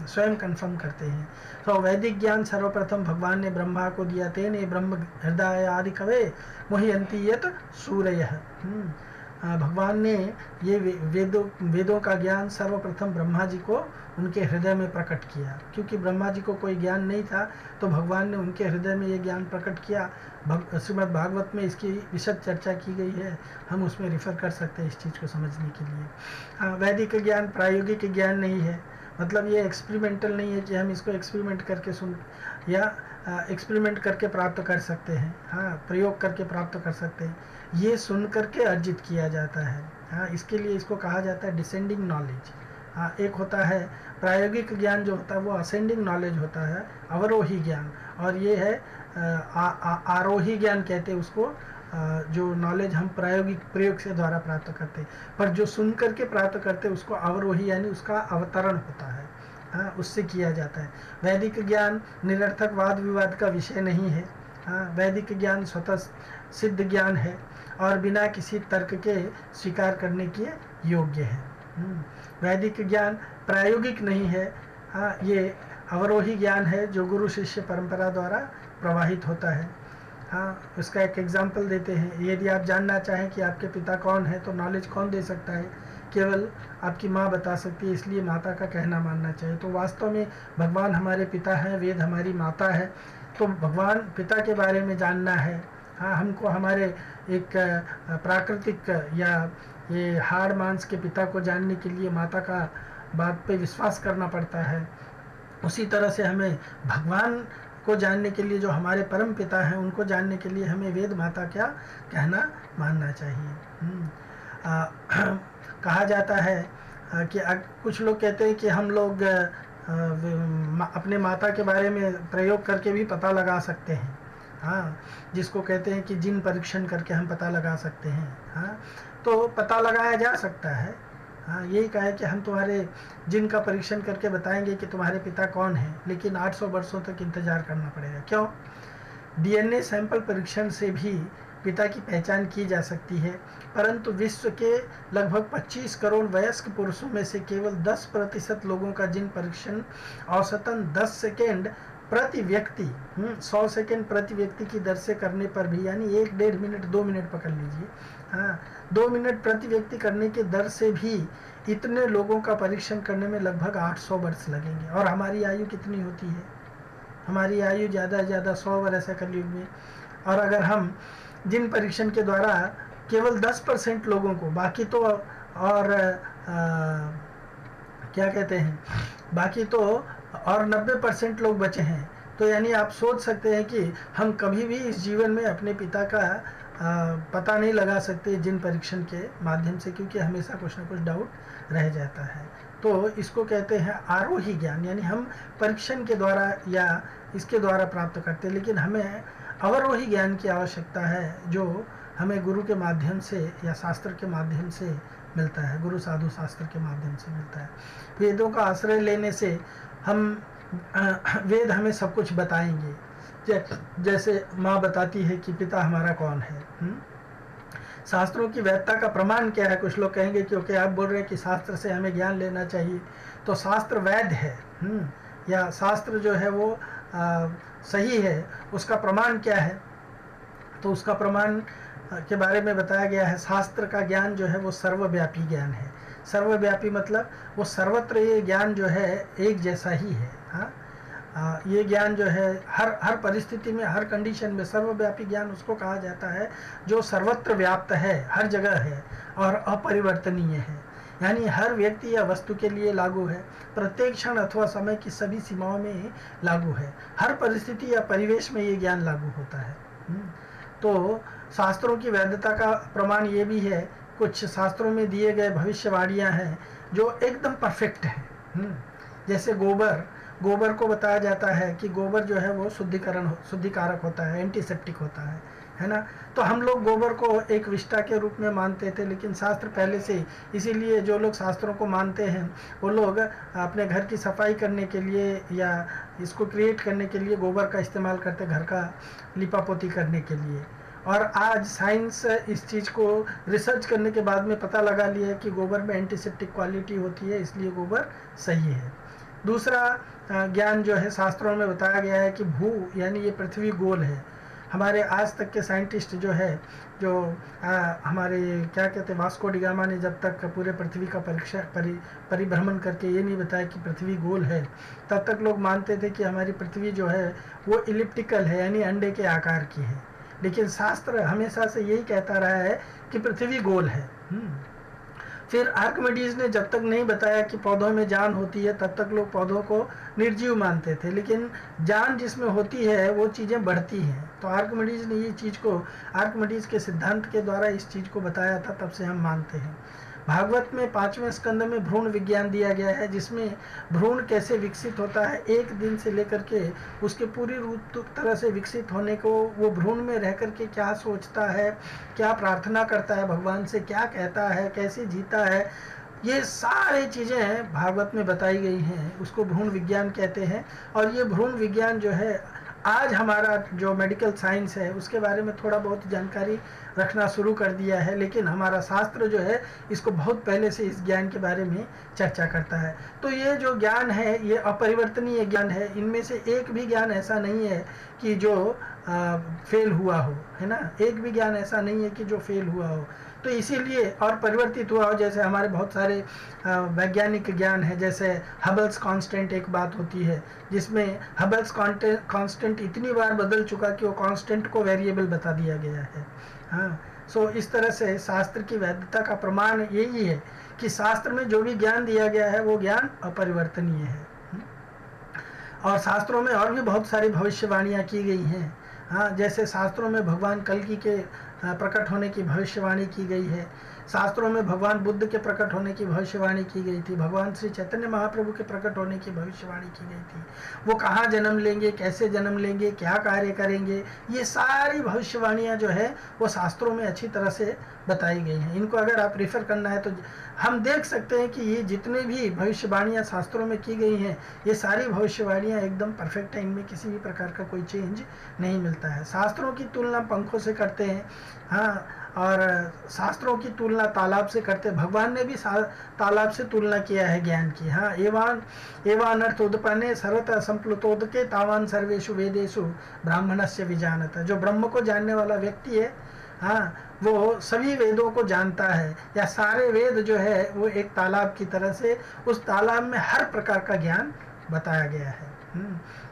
स्वयं कन्फर्म करते हैं। तो वैदिक ज्ञान सर्वप्रथम भगवान ने ब्रह्मा को दिया। तेने ब्रह्म हृदय आदि कवे मुह्यन्ति यत् सूरयः। भगवान ने ये वेदों का ज्ञान सर्वप्रथम ब्रह्मा जी को उनके हृदय में प्रकट किया। क्योंकि ब्रह्मा जी को कोई ज्ञान नहीं था, तो भगवान ने उनके हृदय में ये ज्ञान प्रकट किया। श्रीमद् भागवत में इसकी विशद चर्चा की गई है, हम उसमें रिफ़र कर सकते हैं इस चीज़ को समझने के लिए। वैदिक ज्ञान प्रायोगिक ज्ञान नहीं है, मतलब ये एक्सपेरिमेंटल नहीं है कि हम इसको एक्सपेरिमेंट करके एक्सपेरिमेंट करके प्राप्त कर सकते हैं, प्रयोग करके प्राप्त कर सकते हैं। ये सुन करके अर्जित किया जाता है। इसके लिए इसको कहा जाता है डिसेंडिंग नॉलेज। एक होता है प्रायोगिक ज्ञान, जो होता है वो असेंडिंग नॉलेज होता है, अवरोही ज्ञान, और ये है आरोही ज्ञान कहते हैं उसको, जो नॉलेज हम प्रयोग से द्वारा प्राप्त करते हैं। पर जो सुन करके प्राप्त करते हैं उसको अवरोही, यानी उसका अवतरण होता है, उससे किया जाता है। वैदिक ज्ञान निरर्थक वाद विवाद का विषय नहीं है। वैदिक ज्ञान स्वतः सिद्ध ज्ञान है और बिना किसी तर्क के स्वीकार करने के योग्य है। वैदिक ज्ञान प्रायोगिक नहीं है, हाँ, ये अवरोही ज्ञान है जो गुरु शिष्य परंपरा द्वारा प्रवाहित होता है। हाँ, उसका एक एग्जाम्पल देते हैं, यदि आप जानना चाहें कि आपके पिता कौन है तो नॉलेज कौन दे सकता है? केवल आपकी माँ बता सकती है, इसलिए माता का कहना मानना चाहिए। तो वास्तव में भगवान हमारे पिता हैं, वेद हमारी माता है। तो भगवान पिता के बारे में जानना है, हाँ, हमको हमारे एक प्राकृतिक या ये हाड़ मांस के पिता को जानने के लिए माता का बात पे विश्वास करना पड़ता है। उसी तरह से हमें भगवान को जानने के लिए, जो हमारे परम पिता हैं, उनको जानने के लिए हमें वेद माता क्या कहना मानना चाहिए। कहा जाता है कि कुछ लोग कहते हैं कि हम लोग अपने माता के बारे में प्रयोग करके भी पता लगा सकते हैं, हाँ, जिसको कहते हैं कि जिन परीक्षण करके हम पता लगा सकते हैं। हाँ, तो पता लगाया जा सकता है। हाँ, यही कहा है कि हम तुम्हारे जिन का परीक्षण करके बताएंगे कि तुम्हारे पिता कौन है, लेकिन 800 वर्षों तक इंतजार करना पड़ेगा। क्यों? डीएनए सैंपल परीक्षण से भी पिता की पहचान की जा सकती है, परंतु विश्व के लगभग 25 करोड़ वयस्क पुरुषों में से केवल 10% लोगों का जिन परीक्षण औसतन 10 सेकेंड प्रति व्यक्ति 100 सेकेंड प्रति व्यक्ति की दर से करने पर भी, यानी 1-1.5 मिनट 2 मिनट पकड़ लीजिए, हाँ, 2 मिनट प्रति व्यक्ति करने की दर से भी इतने लोगों का परीक्षण करने में लगभग 800 वर्ष लगेंगे। और हमारी आयु कितनी होती है? हमारी आयु ज़्यादा से ज़्यादा 100 वर्ष है कलयुग में। और अगर हम जिन परीक्षण के द्वारा केवल 10% लोगों को, बाकी तो और क्या कहते हैं, बाकी तो और 90% लोग बचे हैं, तो यानी आप सोच सकते हैं कि हम कभी भी इस जीवन में अपने पिता का पता नहीं लगा सकते जिन परीक्षण के माध्यम से, क्योंकि हमेशा कुछ ना कुछ डाउट रह जाता है। तो इसको कहते हैं आरोही ज्ञान, यानी हम परीक्षण के द्वारा या इसके द्वारा प्राप्त करते हैं, लेकिन हमें अवरोही ज्ञान की आवश्यकता है जो हमें गुरु के माध्यम से या शास्त्र के माध्यम से मिलता है, गुरु साधु शास्त्र के माध्यम से मिलता है। वेदों का आश्रय लेने से हम वेद हमें सब कुछ बताएंगे, जैसे माँ बताती है कि पिता हमारा कौन है। शास्त्रों की वैधता का प्रमाण क्या है? कुछ लोग कहेंगे क्योंकि आप बोल रहे हैं कि शास्त्र से हमें ज्ञान लेना चाहिए, तो शास्त्र वैध है या शास्त्र जो है वो सही है, उसका प्रमाण क्या है? तो उसका प्रमाण के बारे में बताया गया है, शास्त्र का ज्ञान जो है वो सर्वव्यापी ज्ञान है। सर्वव्यापी मतलब वो सर्वत्र ये ज्ञान जो है एक जैसा ही है। हाँ, ये ज्ञान जो है हर परिस्थिति में, हर कंडीशन में सर्वव्यापी ज्ञान उसको कहा जाता है जो सर्वत्र व्याप्त है, हर जगह है और अपरिवर्तनीय है, यानी हर व्यक्ति या वस्तु के लिए लागू है, प्रत्येक क्षण अथवा समय की सभी सीमाओं में लागू है, हर परिस्थिति या परिवेश में ये ज्ञान लागू होता है। तो शास्त्रों की वैधता का प्रमाण ये भी है, कुछ शास्त्रों में दिए गए भविष्यवाणियाँ हैं जो एकदम परफेक्ट हैं। जैसे गोबर को बताया जाता है कि गोबर जो है वो शुद्धिकारक होता है, एंटीसेप्टिक होता है ना। तो हम लोग गोबर को एक विष्टा के रूप में मानते थे, लेकिन शास्त्र पहले से, इसीलिए जो लोग शास्त्रों को मानते हैं वो लोग अपने घर की सफाई करने के लिए या इसको क्रिएट करने के लिए गोबर का इस्तेमाल करते, घर का लिपापोती करने के लिए। और आज साइंस इस चीज़ को रिसर्च करने के बाद में पता लगा लिया है कि गोबर में एंटीसेप्टिक क्वालिटी होती है, इसलिए गोबर सही है। दूसरा ज्ञान जो है शास्त्रों में बताया गया है कि भू यानी ये पृथ्वी गोल है। हमारे आज तक के साइंटिस्ट जो है, जो हमारे क्या कहते हैं, वास्को डी गामा ने जब तक पूरे पृथ्वी का परिभ्रमण करके ये नहीं बताया कि पृथ्वी गोल है, तब तक लोग मानते थे कि हमारी पृथ्वी जो है वो इलिप्टिकल है, यानी अंडे के आकार की है। लेकिन शास्त्र हमेशा से यही कहता रहा है कि पृथ्वी गोल है। फिर आर्किमिडीज ने जब तक नहीं बताया कि पौधों में जान होती है, तब तक लोग पौधों को निर्जीव मानते थे, लेकिन जान जिसमें होती है वो चीज़ें बढ़ती हैं। तो आर्किमिडीज ने ये चीज़ को, आर्किमिडीज के सिद्धांत के द्वारा इस चीज़ को बताया था, तब से हम मानते हैं। भागवत में 5वें स्कंद में भ्रूण विज्ञान दिया गया है, जिसमें भ्रूण कैसे विकसित होता है, एक दिन से लेकर के उसके पूरी तरह से विकसित होने को, वो भ्रूण में रह करके क्या सोचता है, क्या प्रार्थना करता है भगवान से, क्या कहता है, कैसे जीता है, ये सारी चीज़ें भागवत में बताई गई हैं, उसको भ्रूण विज्ञान कहते हैं। और ये भ्रूण विज्ञान जो है आज हमारा जो मेडिकल साइंस है उसके बारे में थोड़ा बहुत जानकारी रखना शुरू कर दिया है, लेकिन हमारा शास्त्र जो है इसको बहुत पहले से इस ज्ञान के बारे में चर्चा करता है। तो ये जो ज्ञान है ये अपरिवर्तनीय ज्ञान है, इनमें से एक भी ज्ञान ऐसा नहीं है कि जो फेल हुआ हो, है ना, एक भी ज्ञान ऐसा नहीं है कि जो फेल हुआ हो। तो इसीलिए और परिवर्तित हुआ हो, जैसे हमारे बहुत सारे वैज्ञानिक ज्ञान है, जैसे हबल्स कांस्टेंट एक बात होती है जिसमें हबल्स कांस्टेंट इतनी बार बदल चुका कि वो कांस्टेंट को वेरिएबल बता दिया गया है। हाँ, सो इस तरह से शास्त्र की वैधता का प्रमाण यही है कि शास्त्र में जो भी ज्ञान दिया गया है वो ज्ञान अपरिवर्तनीय है। और शास्त्रों में और भी बहुत सारी भविष्यवाणियाँ की गई हैं। हाँ, जैसे शास्त्रों में भगवान कल्कि के प्रकट होने की भविष्यवाणी की गई है, शास्त्रों में भगवान बुद्ध के प्रकट होने की भविष्यवाणी की गई थी, भगवान श्री चैतन्य महाप्रभु के प्रकट होने की भविष्यवाणी की गई थी, वो कहाँ जन्म लेंगे, कैसे जन्म लेंगे, क्या कार्य करेंगे, ये सारी भविष्यवाणियाँ जो है वो शास्त्रों में अच्छी तरह से बताई गई हैं। इनको अगर आप रेफर करना है तो हम देख सकते हैं कि ये जितने भी भविष्यवाणियाँ शास्त्रों में की गई हैं ये सारी भविष्यवाणियाँ एकदम परफेक्ट है, इनमें किसी भी प्रकार का कोई चेंज नहीं मिलता है। शास्त्रों की तुलना पंखों से करते हैं, हाँ, और शास्त्रों की तुलना तालाब से करते, भगवान ने भी तालाब से तुलना किया है ज्ञान की। हाँ, एवान अर्थ उदपने सर्वतः संप्लुतोदके तावान सर्वेषु वेदेषु ब्राह्मणस्य विजानत। जो ब्रह्म को जानने वाला व्यक्ति है, हाँ, वो सभी वेदों को जानता है, या सारे वेद जो है वो एक तालाब की तरह से उस तालाब में हर प्रकार का ज्ञान बताया गया है।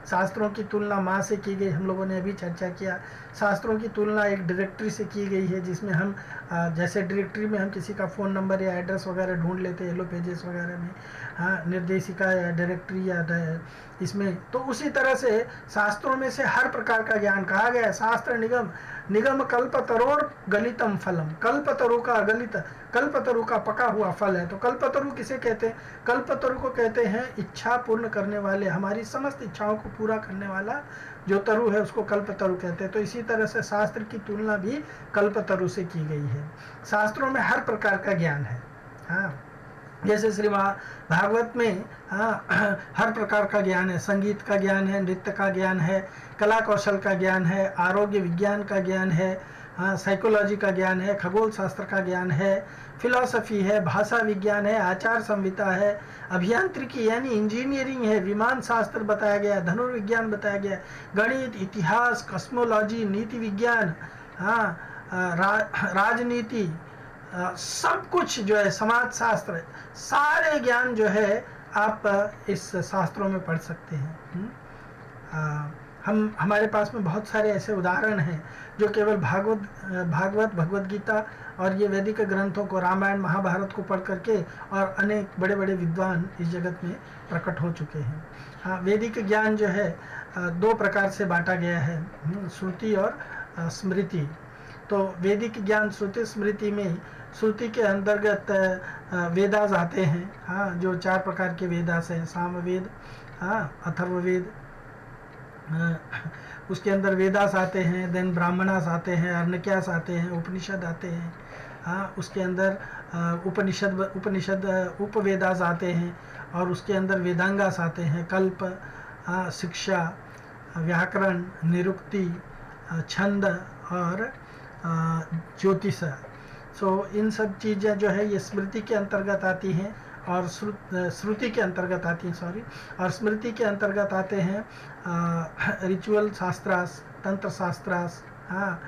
शास्त्रों की तुलना माँ से की गई, हम लोगों ने अभी चर्चा किया। शास्त्रों की तुलना एक डायरेक्टरी से की गई है जिसमें हम जैसे डायरेक्टरी में हम किसी का फ़ोन नंबर या एड्रेस वगैरह ढूंढ लेते हैं, येलो पेजेस वगैरह में, हाँ, निर्देशिका या डायरेक्टरी या इसमें, तो उसी तरह से शास्त्रों में से हर प्रकार का ज्ञान कहा गया है। शास्त्र निगम कल्पतरोर गलितम फलम, कल्पतरु का अगलित, कल्पतरु का पका हुआ फल है। तो कल्पतरु किसे कहते हैं? कल्पतरु को कहते हैं इच्छा पूर्ण करने वाले, हमारी समस्त इच्छाओं को पूरा करने वाला जो तरु है उसको कल्पतरु कहते हैं। तो इसी तरह से शास्त्र की तुलना भी कल्पतरु से की गई है। शास्त्रों में हर प्रकार का ज्ञान है। हाँ, जैसे श्री भागवत में, हाँ, हर प्रकार का ज्ञान है, संगीत का ज्ञान है, नृत्य का ज्ञान है, कला कौशल का ज्ञान है, आरोग्य विज्ञान का ज्ञान है, हाँ, साइकोलॉजी का ज्ञान है, खगोल शास्त्र का ज्ञान है, फिलॉसफी है, भाषा विज्ञान है, आचार संहिता है, अभियांत्रिकी यानी इंजीनियरिंग है, विमान शास्त्र बताया गया, धनुर्विज्ञान बताया गया, गणित, इतिहास, कस्मोलॉजी, नीति विज्ञान, हाँ, राजनीति, सब कुछ जो है, समाज शास्त्र, सारे ज्ञान जो है आप इस शास्त्रों में पढ़ सकते हैं। हमारे पास में बहुत सारे ऐसे उदाहरण हैं जो केवल भागवत, भगवद गीता और ये वैदिक ग्रंथों को, रामायण महाभारत को पढ़ करके और अनेक बड़े बड़े विद्वान इस जगत में प्रकट हो चुके हैं। हाँ, वैदिक ज्ञान जो है दो प्रकार से बांटा गया है, श्रुति और स्मृति। तो वैदिक ज्ञान श्रुति स्मृति में, श्रुति के अंतर्गत वेदास आते हैं, हाँ, जो 4 प्रकार के वेदास हैं, सामवेद, हाँ, अथर्ववेद, उसके अंदर वेदास आते हैं, देन ब्राह्मणास आते हैं, अर्णक्यास आते हैं, उपनिषद आते हैं, हाँ, उसके अंदर उपनिषद उपवेदास आते हैं, और उसके अंदर वेदांगास आते हैं, कल्प, हाँ, शिक्षा, व्याकरण, निरुक्ति, छंद और ज्योतिष। सो इन सब चीज़ें जो है ये स्मृति के अंतर्गत आती हैं और श्रुति के अंतर्गत आती हैं, सॉरी, और स्मृति के अंतर्गत आते हैं रिचुअल शास्त्रास, तंत्र शास्त्रास, हाँ,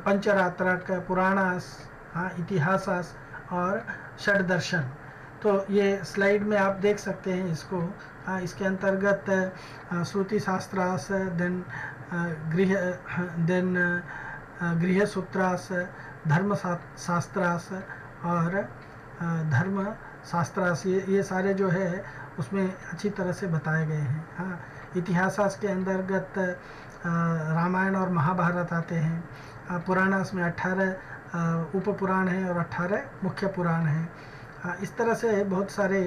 पंचरात्रक, पुराणास, हाँ, इतिहासास और षड दर्शन। तो ये स्लाइड में आप देख सकते हैं इसको। हाँ, इसके अंतर्गत श्रुति शास्त्रास, देन गृह सूत्रास, धर्म शास्त्रास और धर्म शास्त्रास, ये सारे जो है उसमें अच्छी तरह से बताए गए हैं। हाँ, इतिहासास के अंतर्गत रामायण और महाभारत आते हैं। पुराणास में 18 उप पुराण हैं और 18 मुख्य पुराण हैं। इस तरह से बहुत सारे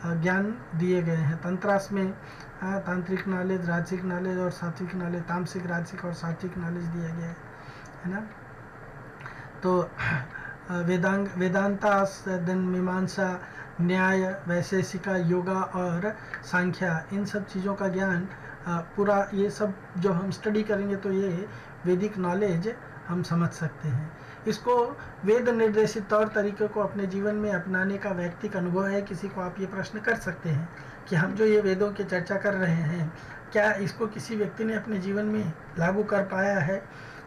ज्ञान दिए गए हैं। तंत्रास में तांत्रिक नॉलेज, राजसिक नॉलेज और सात्विक नॉलेज, तामसिक, राजसिक और सात्विक नॉलेज दिया गया है ना। तो वेदांतास, देन मीमांसा, न्याय, वैशेषिका, योगा और सांख्या, इन सब चीज़ों का ज्ञान पूरा ये सब जो हम स्टडी करेंगे तो ये वैदिक नॉलेज हम समझ सकते हैं। इसको वेद निर्देशित तौर तरीके को अपने जीवन में अपनाने का वैयक्तिक अनुभव है। किसी को आप ये प्रश्न कर सकते हैं कि हम जो ये वेदों की चर्चा कर रहे हैं, क्या इसको किसी व्यक्ति ने अपने जीवन में लागू कर पाया है?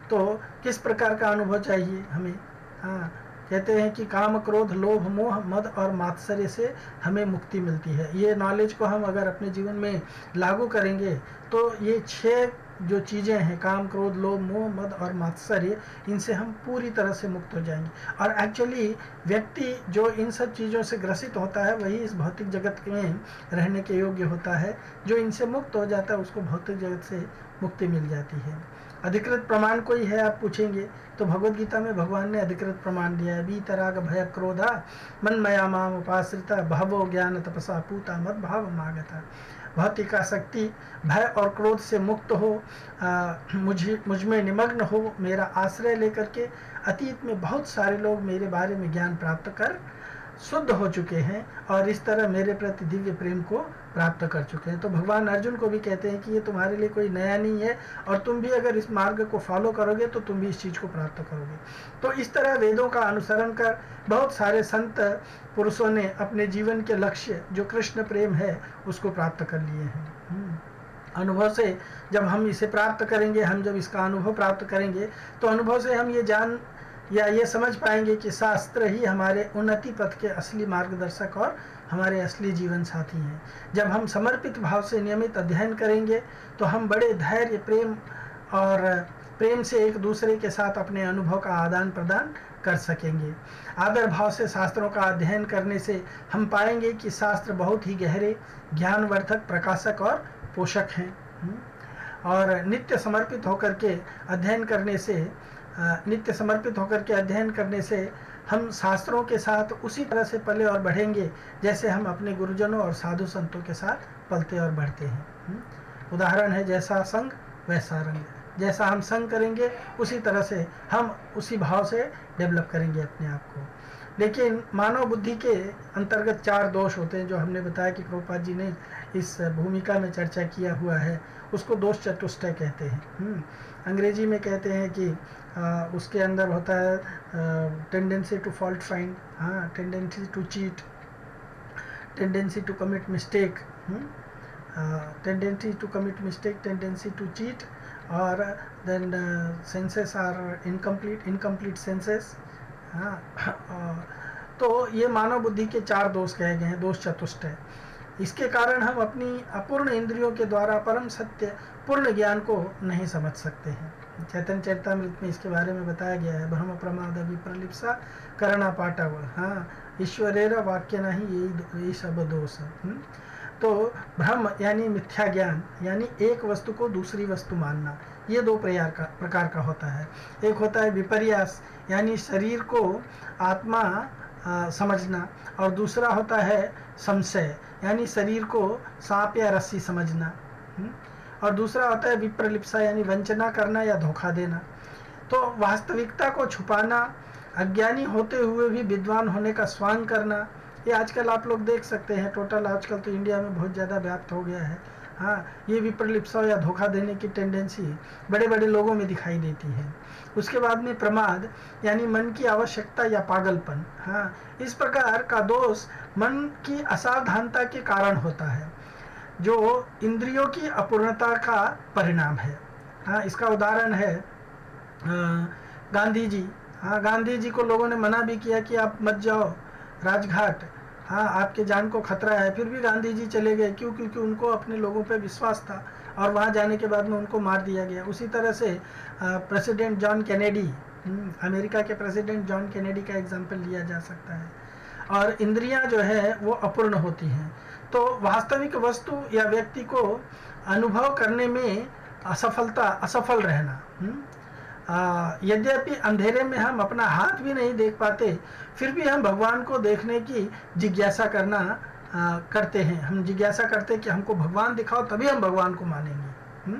तो किस प्रकार का अनुभव चाहिए हमें? हाँ, कहते हैं कि काम, क्रोध, लोभ, मोह, मद और मात्सर्य से हमें मुक्ति मिलती है। ये नॉलेज को हम अगर अपने जीवन में लागू करेंगे तो ये 6 जो चीज़ें हैं, काम, क्रोध, लोभ, मोह, मद और मात्सर्य, इनसे हम पूरी तरह से मुक्त हो जाएंगे। और एक्चुअली व्यक्ति जो इन सब चीज़ों से ग्रसित होता है वही इस भौतिक जगत में रहने के योग्य होता है। जो इनसे मुक्त हो जाता है उसको भौतिक जगत से मुक्ति मिल जाती है। अधिकृत प्रमाण कोई है, आप पूछेंगे, तो भगवद गीता में भगवान ने अधिकृत प्रमाण दिया है। वीतराग भय क्रोधा मन मया माम उपाश्रिता बहवो ज्ञान तपसा पूता मद भाव मागता। भौतिक आसक्ति, भय और क्रोध से मुक्त हो, मुझ में निमग्न हो, मेरा आश्रय लेकर के अतीत में बहुत सारे लोग मेरे बारे में ज्ञान प्राप्त कर शुद्ध हो चुके हैं और इस तरह मेरे प्रति दिव्य प्रेम को प्राप्त कर चुके हैं। तो भगवान अर्जुन को भी कहते हैं कि ये तुम्हारे लिए कोई नया नहीं है और तुम भी अगर इस मार्ग को फॉलो करोगे तो तुम भी इस चीज़ को प्राप्त करोगे। तो इस तरह वेदों का अनुसरण कर बहुत सारे संत पुरुषों ने अपने जीवन के लक्ष्य जो कृष्ण प्रेम है उसको प्राप्त कर लिए हैं। अनुभव से जब हम इसे प्राप्त करेंगे, हम जब इसका अनुभव प्राप्त करेंगे तो अनुभव से हम ये जान या ये समझ पाएंगे कि शास्त्र ही हमारे उन्नति पथ के असली मार्गदर्शक और हमारे असली जीवन साथी हैं। जब हम समर्पित भाव से नियमित अध्ययन करेंगे तो हम बड़े धैर्य, प्रेम से एक दूसरे के साथ अपने अनुभव का आदान प्रदान कर सकेंगे। आदर भाव से शास्त्रों का अध्ययन करने से हम पाएंगे कि शास्त्र बहुत ही गहरे, ज्ञानवर्धक, प्रकाशक और पोषक हैं। और नित्य समर्पित होकर के अध्ययन करने से हम शास्त्रों के साथ उसी तरह से पले और बढ़ेंगे जैसे हम अपने गुरुजनों और साधु संतों के साथ पलते और बढ़ते हैं। उदाहरण है, जैसा संग वैसा रंग। जैसा हम संग करेंगे उसी तरह से हम उसी भाव से डेवलप करेंगे अपने आप को। लेकिन मानव बुद्धि के अंतर्गत 4 दोष होते हैं जो हमने बताया कि प्रभुपाद जी ने इस भूमिका में चर्चा किया हुआ है। उसको दोष चतुष्टय कहते हैं। अंग्रेजी में कहते हैं कि उसके अंदर होता है tendency to fault find, tendency to cheat, tendency to commit mistake, tendency to cheat, और then senses are incomplete senses. तो ये मानव बुद्धि के 4 दोष कहे गए हैं, दोष चतुष्टय। इसके कारण हम अपनी अपूर्ण इंद्रियों के द्वारा परम सत्य पूर्ण ज्ञान को नहीं समझ सकते हैं। चैतन्य चरितामृत में इसके बारे में बताया गया है, भ्रम प्रमाद विप्रलिप्सा करना पाटव, ईश्वरेर वाक्य नहीं, यही सब दोष। तो भ्रम यानी मिथ्या ज्ञान, यानी एक वस्तु को दूसरी वस्तु मानना, ये 2 प्रकार का होता है। एक होता है विपर्यास, यानी शरीर को आत्मा समझना, और दूसरा होता है संशय, यानी शरीर को सांप या रस्सी समझना। और दूसरा होता है विप्रलिप्सा, यानी वंचना करना या धोखा देना। तो वास्तविकता को छुपाना, अज्ञानी होते हुए भी विद्वान होने का स्वांग करना, ये आजकल आप लोग देख सकते हैं, टोटल आजकल तो इंडिया में बहुत ज़्यादा व्याप्त हो गया है। ये विप्रलिप्सा या धोखा देने की टेंडेंसी बड़े बड़े लोगों में दिखाई देती है। उसके बाद में प्रमाद, यानी मन की आवश्यकता या पागलपन। इस प्रकार का दोष मन की असावधानता के कारण होता है, जो इंद्रियों की अपूर्णता का परिणाम है। इसका उदाहरण है गांधी जी। गांधी जी को लोगों ने मना भी किया कि आप मत जाओ राजघाट, आपके जान को खतरा है, फिर भी गांधी जी चले गए। क्यों? क्योंकि उनको अपने लोगों पे विश्वास था, और वहाँ जाने के बाद में उनको मार दिया गया। उसी तरह से प्रेसिडेंट जॉन कैनेडी, अमेरिका के प्रेसिडेंट जॉन कैनेडी का एग्जाम्पल लिया जा सकता है। और इंद्रियां जो है वो अपूर्ण होती हैं, तो वास्तविक वस्तु या व्यक्ति को अनुभव करने में असफल रहना। यद्यपि अंधेरे में हम अपना हाथ भी नहीं देख पाते, फिर भी हम भगवान को देखने की जिज्ञासा करते हैं। हम जिज्ञासा करते हैं कि हमको भगवान दिखाओ, तभी हम भगवान को मानेंगे।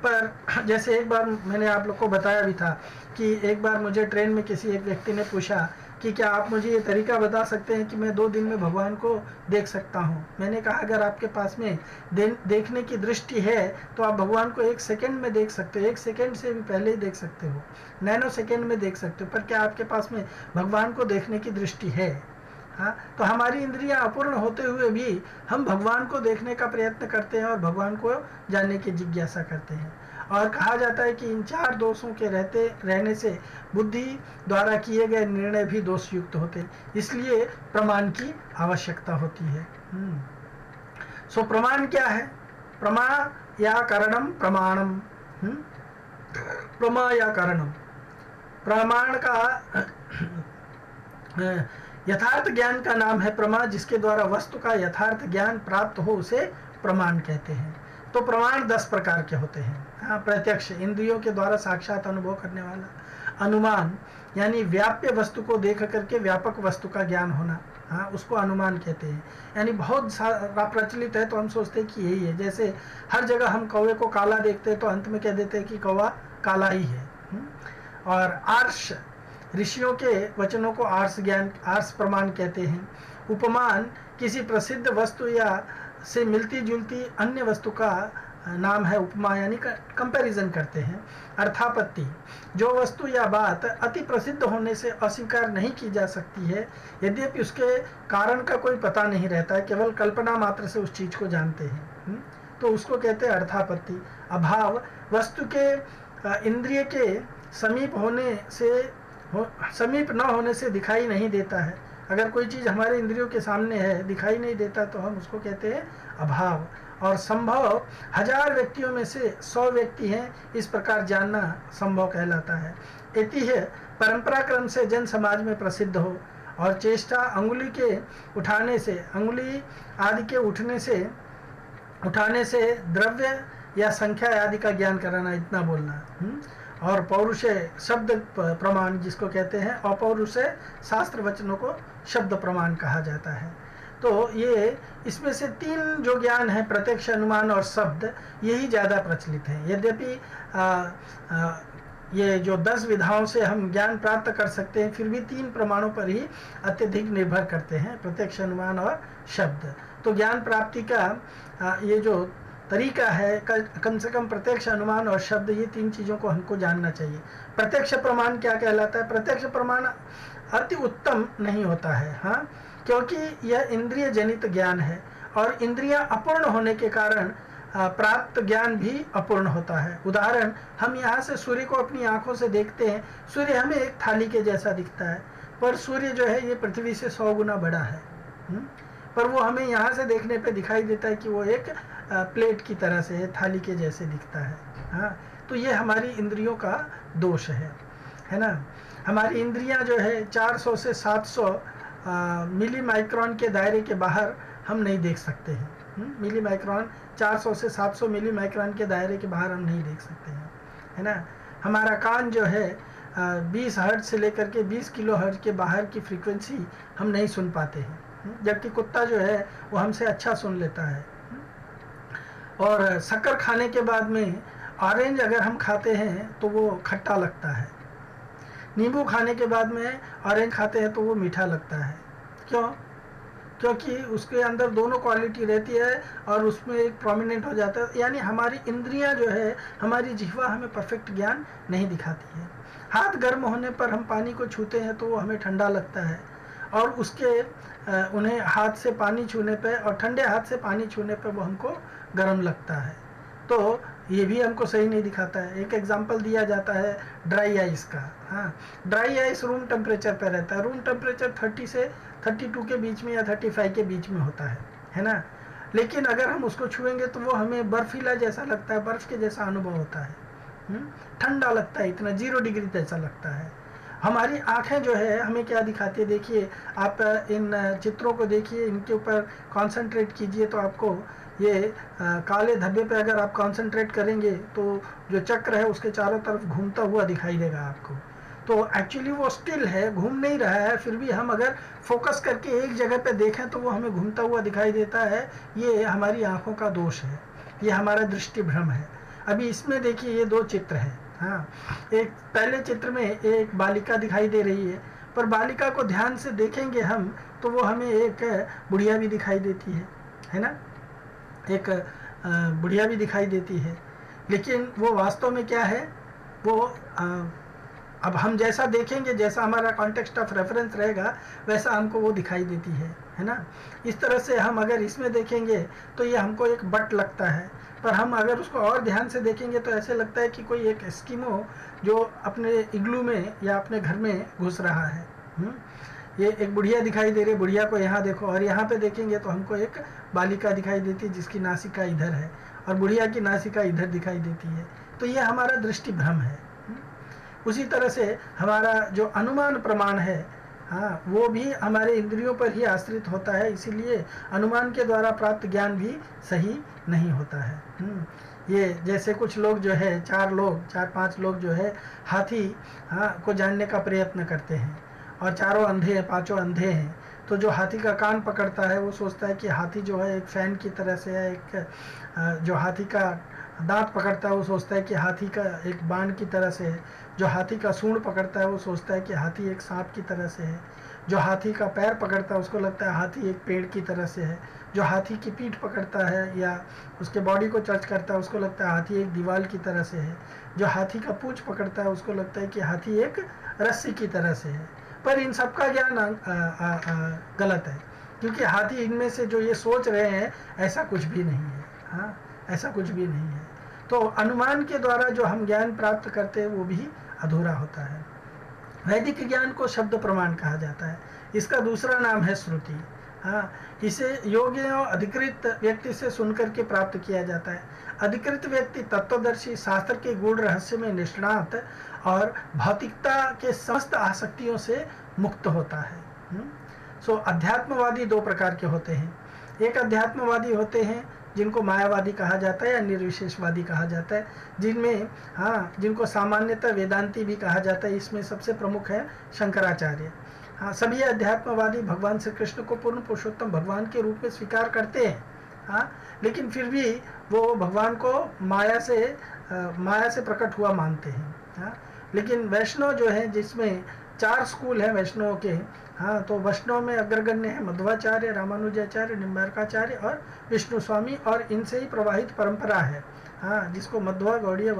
पर जैसे एक बार मैंने आप लोग को बताया भी था कि एक बार मुझे ट्रेन में किसी एक व्यक्ति ने पूछा कि क्या आप मुझे ये तरीका बता सकते हैं कि मैं 2 दिन में भगवान को देख सकता हूँ। मैंने कहा अगर आपके पास में देखने की दृष्टि है तो आप भगवान को 1 सेकंड में देख सकते हो, 1 सेकंड से भी पहले ही देख सकते हो, नैनो सेकंड में देख सकते हो, पर क्या आपके पास में भगवान को देखने की दृष्टि है? हाँ, तो हमारी इंद्रियां अपूर्ण होते हुए भी हम भगवान को देखने का प्रयत्न करते हैं और भगवान को जानने की जिज्ञासा करते हैं। और कहा जाता है कि इन 4 दोषों के रहने से बुद्धि द्वारा किए गए निर्णय भी दोषयुक्त होते हैं, इसलिए प्रमाण की आवश्यकता होती है। सो प्रमाण क्या है? प्रमा या कारणम प्रमाणम। प्रमा या कारणम, प्रमाण का यथार्थ ज्ञान का नाम है प्रमा, जिसके द्वारा वस्तु का यथार्थ ज्ञान प्राप्त हो उसे प्रमाण कहते हैं। तो प्रमाण 10 प्रकार के होते हैं। हाँ, प्रत्यक्ष, इंद्रियों के द्वारा साक्षात अनुभव करने वाला। अनुमान, यानी व्याप्य वस्तु को देख करके व्यापक वस्तु का ज्ञान होना, हाँ, उसको अनुमान कहते हैं। यानी बहुत सारा प्रचलित है तो हम सोचते हैं कि यही है। जैसे हर जगह हम कौवे को काला देखते हैं तो अंत में कह देते हैं कि कौवा काला ही है। और आर्ष, ऋषियों के वचनों को आर्ष ज्ञान, आर्ष प्रमाण कहते हैं। उपमान, किसी प्रसिद्ध वस्तु या से मिलती जुलती अन्य वस्तु का नाम है उपमा, यानी कंपैरिजन करते हैं। अर्थापत्ति, जो वस्तु या बात अति प्रसिद्ध होने से अस्वीकार नहीं की जा सकती है, यद्यपि उसके कारण का कोई पता नहीं रहता है, केवल कल्पना मात्र से उस चीज को जानते हैं, तो उसको कहते हैं अर्थापत्ति। अभाव, वस्तु के इंद्रिय के समीप न होने से दिखाई नहीं देता है। अगर कोई चीज़ हमारे इंद्रियों के सामने है, दिखाई नहीं देता, तो हम उसको कहते हैं अभाव। और संभव, 1000 व्यक्तियों में से 100 व्यक्ति हैं, इस प्रकार जानना संभव कहलाता है। ऐतिह्य, परंपरा क्रम से जन समाज में प्रसिद्ध हो। और चेष्टा, अंगुली के उठाने से, अंगुली आदि के उठाने से द्रव्य या संख्या आदि का ज्ञान कराना, इतना बोलना। और पौरुष, शब्द प्रमाण जिसको कहते हैं। अपौरुष, शास्त्र वचनों को शब्द प्रमाण कहा जाता है। तो ये इसमें से 3 जो ज्ञान है, प्रत्यक्ष, अनुमान और शब्द, यही ज़्यादा प्रचलित है। यद्यपि ये जो 10 विधाओं से हम ज्ञान प्राप्त कर सकते हैं, फिर भी 3 प्रमाणों पर ही अत्यधिक निर्भर करते हैं, प्रत्यक्ष, अनुमान और शब्द। तो ज्ञान प्राप्ति का ये जो तरीका है, कम से कम प्रत्यक्ष, अनुमान और शब्द, ये 3 चीज़ों को हमको जानना चाहिए। प्रत्यक्ष प्रमाण क्या कहलाता है? प्रत्यक्ष प्रमाण अति उत्तम नहीं होता है, हाँ, क्योंकि यह इंद्रिय जनित ज्ञान है और इंद्रियां अपूर्ण होने के कारण प्राप्त ज्ञान भी अपूर्ण होता है। उदाहरण, हम यहाँ से सूर्य को अपनी आंखों से देखते हैं, सूर्य हमें एक थाली के जैसा दिखता है, पर सूर्य जो है ये पृथ्वी से 100 गुना बड़ा है। पर वो हमें यहाँ से देखने पे दिखाई देता है कि वो एक प्लेट की तरह से है, थाली के जैसे दिखता है। हाँ, तो ये हमारी इंद्रियों का दोष है ना। हमारी इंद्रियां जो है 400 से 700 मिली माइक्रोन के दायरे के बाहर हम नहीं देख सकते हैं। मिली माइक्रोन, 400 से 700 मिली माइक्रोन के दायरे के बाहर हम नहीं देख सकते हैं, है ना। हमारा कान जो है 20 हर्ट्ज से लेकर के 20 किलो हर्ट्ज के बाहर की फ्रीक्वेंसी हम नहीं सुन पाते हैं, जबकि कुत्ता जो है वो हमसे अच्छा सुन लेता है। और शक्कर खाने के बाद में ऑरेंज अगर हम खाते हैं तो वो खट्टा लगता है, नींबू खाने के बाद में ऑरेंज खाते हैं तो वो मीठा लगता है। क्यों? क्योंकि उसके अंदर दोनों क्वालिटी रहती है और उसमें एक प्रोमिनेंट हो जाता है। यानी हमारी इंद्रियां जो है, हमारी जिह्वा हमें परफेक्ट ज्ञान नहीं दिखाती है। हाथ गर्म होने पर हम पानी को छूते हैं तो वो हमें ठंडा लगता है, और उन्हें हाथ से पानी छूने पे और ठंडे हाथ से पानी छूने पे वो हमको गर्म लगता है। तो ये भी हमको सही नहीं दिखाता है। एक एग्जांपल दिया जाता है ड्राई आइस का। हाँ, ड्राई आइस रूम टेम्परेचर पे रहता है। रूम टेम्परेचर 30 से 32 के बीच में या 35 के बीच में होता है ना। लेकिन अगर हम उसको छुएंगे तो वो हमें बर्फीला जैसा लगता है, बर्फ के जैसा अनुभव होता है, ठंडा लगता है, इतना 0 डिग्री जैसा लगता है। हमारी आंखें जो है हमें क्या दिखाती है? देखिए, आप इन चित्रों को देखिए, इनके ऊपर कंसंट्रेट कीजिए तो आपको ये काले धब्बे पे अगर आप कंसंट्रेट करेंगे तो जो चक्र है उसके चारों तरफ घूमता हुआ दिखाई देगा आपको। तो एक्चुअली वो स्टिल है, घूम नहीं रहा है, फिर भी हम अगर फोकस करके एक जगह पे देखें तो वो हमें घूमता हुआ दिखाई देता है। ये हमारी आंखों का दोष है, ये हमारा दृष्टि भ्रम है। अभी इसमें देखिए, ये 2 चित्र हैं। हाँ, एक पहले चित्र में एक बालिका दिखाई दे रही है, पर बालिका को ध्यान से देखेंगे हम तो वो हमें एक बुढ़िया भी दिखाई देती है ना, एक बुढ़िया भी दिखाई देती है, लेकिन वो वास्तव में क्या है, वो अब हम जैसा देखेंगे, जैसा हमारा कॉन्टेक्स्ट ऑफ रेफरेंस रहेगा, वैसा हमको वो दिखाई देती है ना। इस तरह से हम अगर इसमें देखेंगे तो ये हमको एक बट लगता है, पर हम अगर उसको और ध्यान से देखेंगे तो ऐसे लगता है कि कोई एक एस्किमो जो अपने इग्लू में या अपने घर में घुस रहा है। ये एक बुढ़िया दिखाई दे रही है, बुढ़िया को यहाँ देखो, और यहाँ पे देखेंगे तो हमको एक बालिका दिखाई देती है जिसकी नासिका इधर है और बुढ़िया की नासिका इधर दिखाई देती है। तो ये हमारा दृष्टि भ्रम है। उसी तरह से हमारा जो अनुमान प्रमाण है, हाँ, वो भी हमारे इंद्रियों पर ही आश्रित होता है, इसीलिए अनुमान के द्वारा प्राप्त ज्ञान भी सही नहीं होता है। ये जैसे कुछ लोग जो है, चार पांच लोग जो है हाथी को जानने का प्रयत्न करते हैं और चारों अंधे हैं, पांचों अंधे हैं, तो जो हाथी का कान पकड़ता है वो सोचता है कि हाथी जो है एक फैन की तरह से है, एक जो हाथी का दांत पकड़ता है वो सोचता है कि हाथी का एक बाण की तरह से है, जो हाथी का सूंड पकड़ता है वो सोचता है कि हाथी एक सांप की तरह से है, जो हाथी का पैर पकड़ता है उसको लगता है हाथी एक पेड़ की तरह से है, जो हाथी की पीठ पकड़ता है या उसके बॉडी को टच करता है उसको लगता है हाथी एक दीवार की तरह से है, जो हाथी का पूंछ पकड़ता है उसको लगता है कि हाथी एक रस्सी की तरह से है। पर इन सब का ज्ञान गलत है, क्योंकि हाथी इनमें से जो ये सोच रहे हैं ऐसा कुछ भी नहीं है। हाँ, ऐसा कुछ भी नहीं है। तो अनुमान के द्वारा जो हम ज्ञान प्राप्त करते हैं वो भी अधूरा होता है। वैदिक ज्ञान को शब्द प्रमाण कहा जाता है, इसका दूसरा नाम है श्रुति। हाँ, इसे योग्य और अधिकृत व्यक्ति से सुनकर के प्राप्त किया जाता है। अधिकृत व्यक्ति तत्वदर्शी, शास्त्र के गूढ़ रहस्य में निष्णात और भौतिकता के समस्त आसक्तियों से मुक्त होता है। सो अध्यात्मवादी दो प्रकार के होते हैं। एक अध्यात्मवादी होते हैं जिनको मायावादी कहा जाता है या निर्विशेषवादी कहा जाता है, जिनको सामान्यतः वेदांती भी कहा जाता है। इसमें सबसे प्रमुख है शंकराचार्य। हाँ, सभी अध्यात्मवादी भगवान श्री कृष्ण को पूर्ण पुरुषोत्तम भगवान के रूप में स्वीकार करते हैं। हाँ, लेकिन फिर भी वो भगवान को माया से प्रकट हुआ मानते हैं। हाँ, लेकिन वैष्णव जो है, जिसमें 4 स्कूल हैं वैष्णवों के। हाँ, तो वैष्णव में अग्रगण्य है मध्वाचार्य, रामानुजाचार्य, निम्बार्काचार्य और विष्णु स्वामी, और इनसे ही प्रवाहित परंपरा है। हाँ, जिसको मध्वा गौड़ीय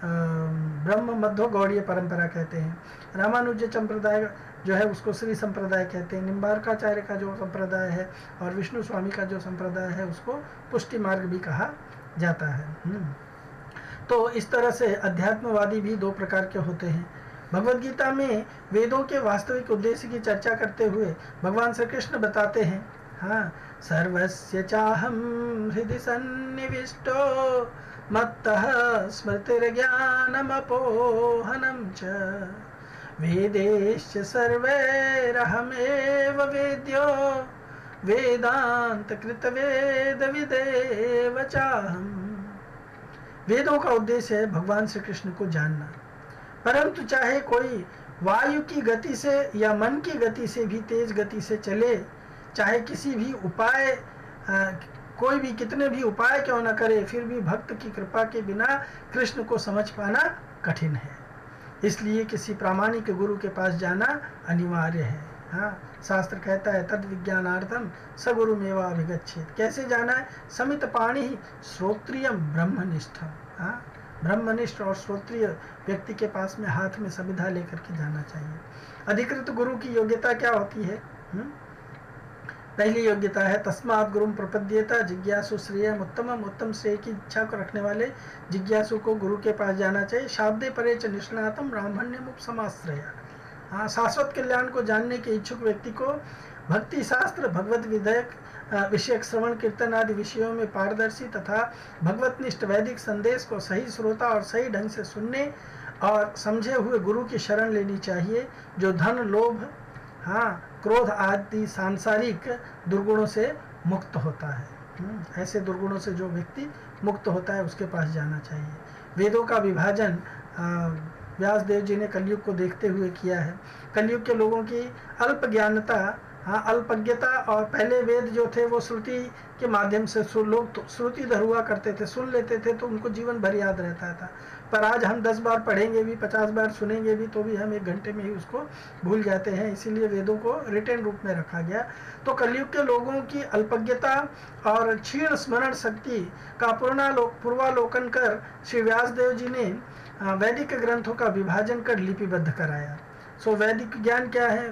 ब्रह्म मध्व गौड़ीय परंपरा कहते हैं। रामानुज संप्रदाय जो है उसको श्री संप्रदाय कहते हैं। निम्बार्काचार्य का जो संप्रदाय है और विष्णु स्वामी का जो संप्रदाय है उसको पुष्टि मार्ग भी कहा जाता है। तो इस तरह से अध्यात्मवादी भी 2 प्रकार के होते हैं। भगवद गीता में वेदों के वास्तविक उद्देश्य की चर्चा करते हुए भगवान श्री कृष्ण बताते हैं, हाँ, सर्वस्य चाहम हृदि सन्निविष्टो मत्तः स्मृतिर्ज्ञानमपोहनं च वेदैश्च सर्वैरहमेव वेद्यो वेदांत कृतवेद विदेव चाहम्। वेदों का उद्देश्य है भगवान श्री कृष्ण को जानना, परंतु चाहे कोई वायु की गति से या मन की गति से भी तेज गति से चले, चाहे किसी भी उपाय कोई भी कितने भी उपाय क्यों न करे, फिर भी भक्त की कृपा के बिना कृष्ण को समझ पाना कठिन है। इसलिए किसी प्रामाणिक गुरु के पास जाना अनिवार्य है। हाँ, शास्त्र कहता है तद विज्ञानार्थम सगुरुमेवा अभिगच्छेत। कैसे जाना है? समित पाणी श्रोत्रियम ब्रह्मनिष्ठम। हाँ, ब्रह्मनिष्ठ और श्रोत्रिय व्यक्ति के पास में हाथ में संविधा लेकर के जाना चाहिए। अधिकृत गुरु की योग्यता क्या होती है? पहली योग्यता है तस्मात् गुरुम प्रपद्येत जिज्ञासु श्रेयम उत्तमम। उत्तम श्रेय की इच्छा को रखने वाले जिज्ञासु को गुरु के पास जाना चाहिए। शाब्दे परे च निष्णातम ब्राह्मण्यम उपसमाश्रय। हाँ, शाश्वत कल्याण को जानने के इच्छुक व्यक्ति को भक्ति शास्त्र, भगवत विषयक श्रवण कीर्तन आदि विषयों में पारदर्शी तथा भगवतनिष्ठ वैदिक संदेश को सही श्रोता और सही ढंग से सुनने और समझे हुए गुरु की शरण लेनी चाहिए, जो धन, लोभ, हाँ, क्रोध आदि सांसारिक दुर्गुणों से मुक्त होता है। ऐसे दुर्गुणों से जो व्यक्ति मुक्त होता है उसके पास जाना चाहिए। वेदों का विभाजन व्यास देव जी ने कलयुग को देखते हुए किया है। कलयुग के लोगों की अल्प ज्ञानता हाँ, अल्पज्ञता। और पहले वेद जो थे वो श्रुति के माध्यम से लोग तो श्रुतिधर हुआ करते थे, सुन लेते थे तो उनको जीवन भर याद रहता था। पर आज हम 10 बार पढ़ेंगे भी, 50 बार सुनेंगे भी, तो भी हम 1 घंटे में ही उसको भूल जाते हैं। इसीलिए वेदों को रिटन रूप में रखा गया। तो कलयुग के लोगों की अल्पज्ञता और क्षीण स्मरण शक्ति का पूर्वालोकन कर श्री व्यासदेव जी ने वैदिक ग्रंथों का विभाजन कर लिपिबद्ध कराया। सो वैदिक ज्ञान क्या है,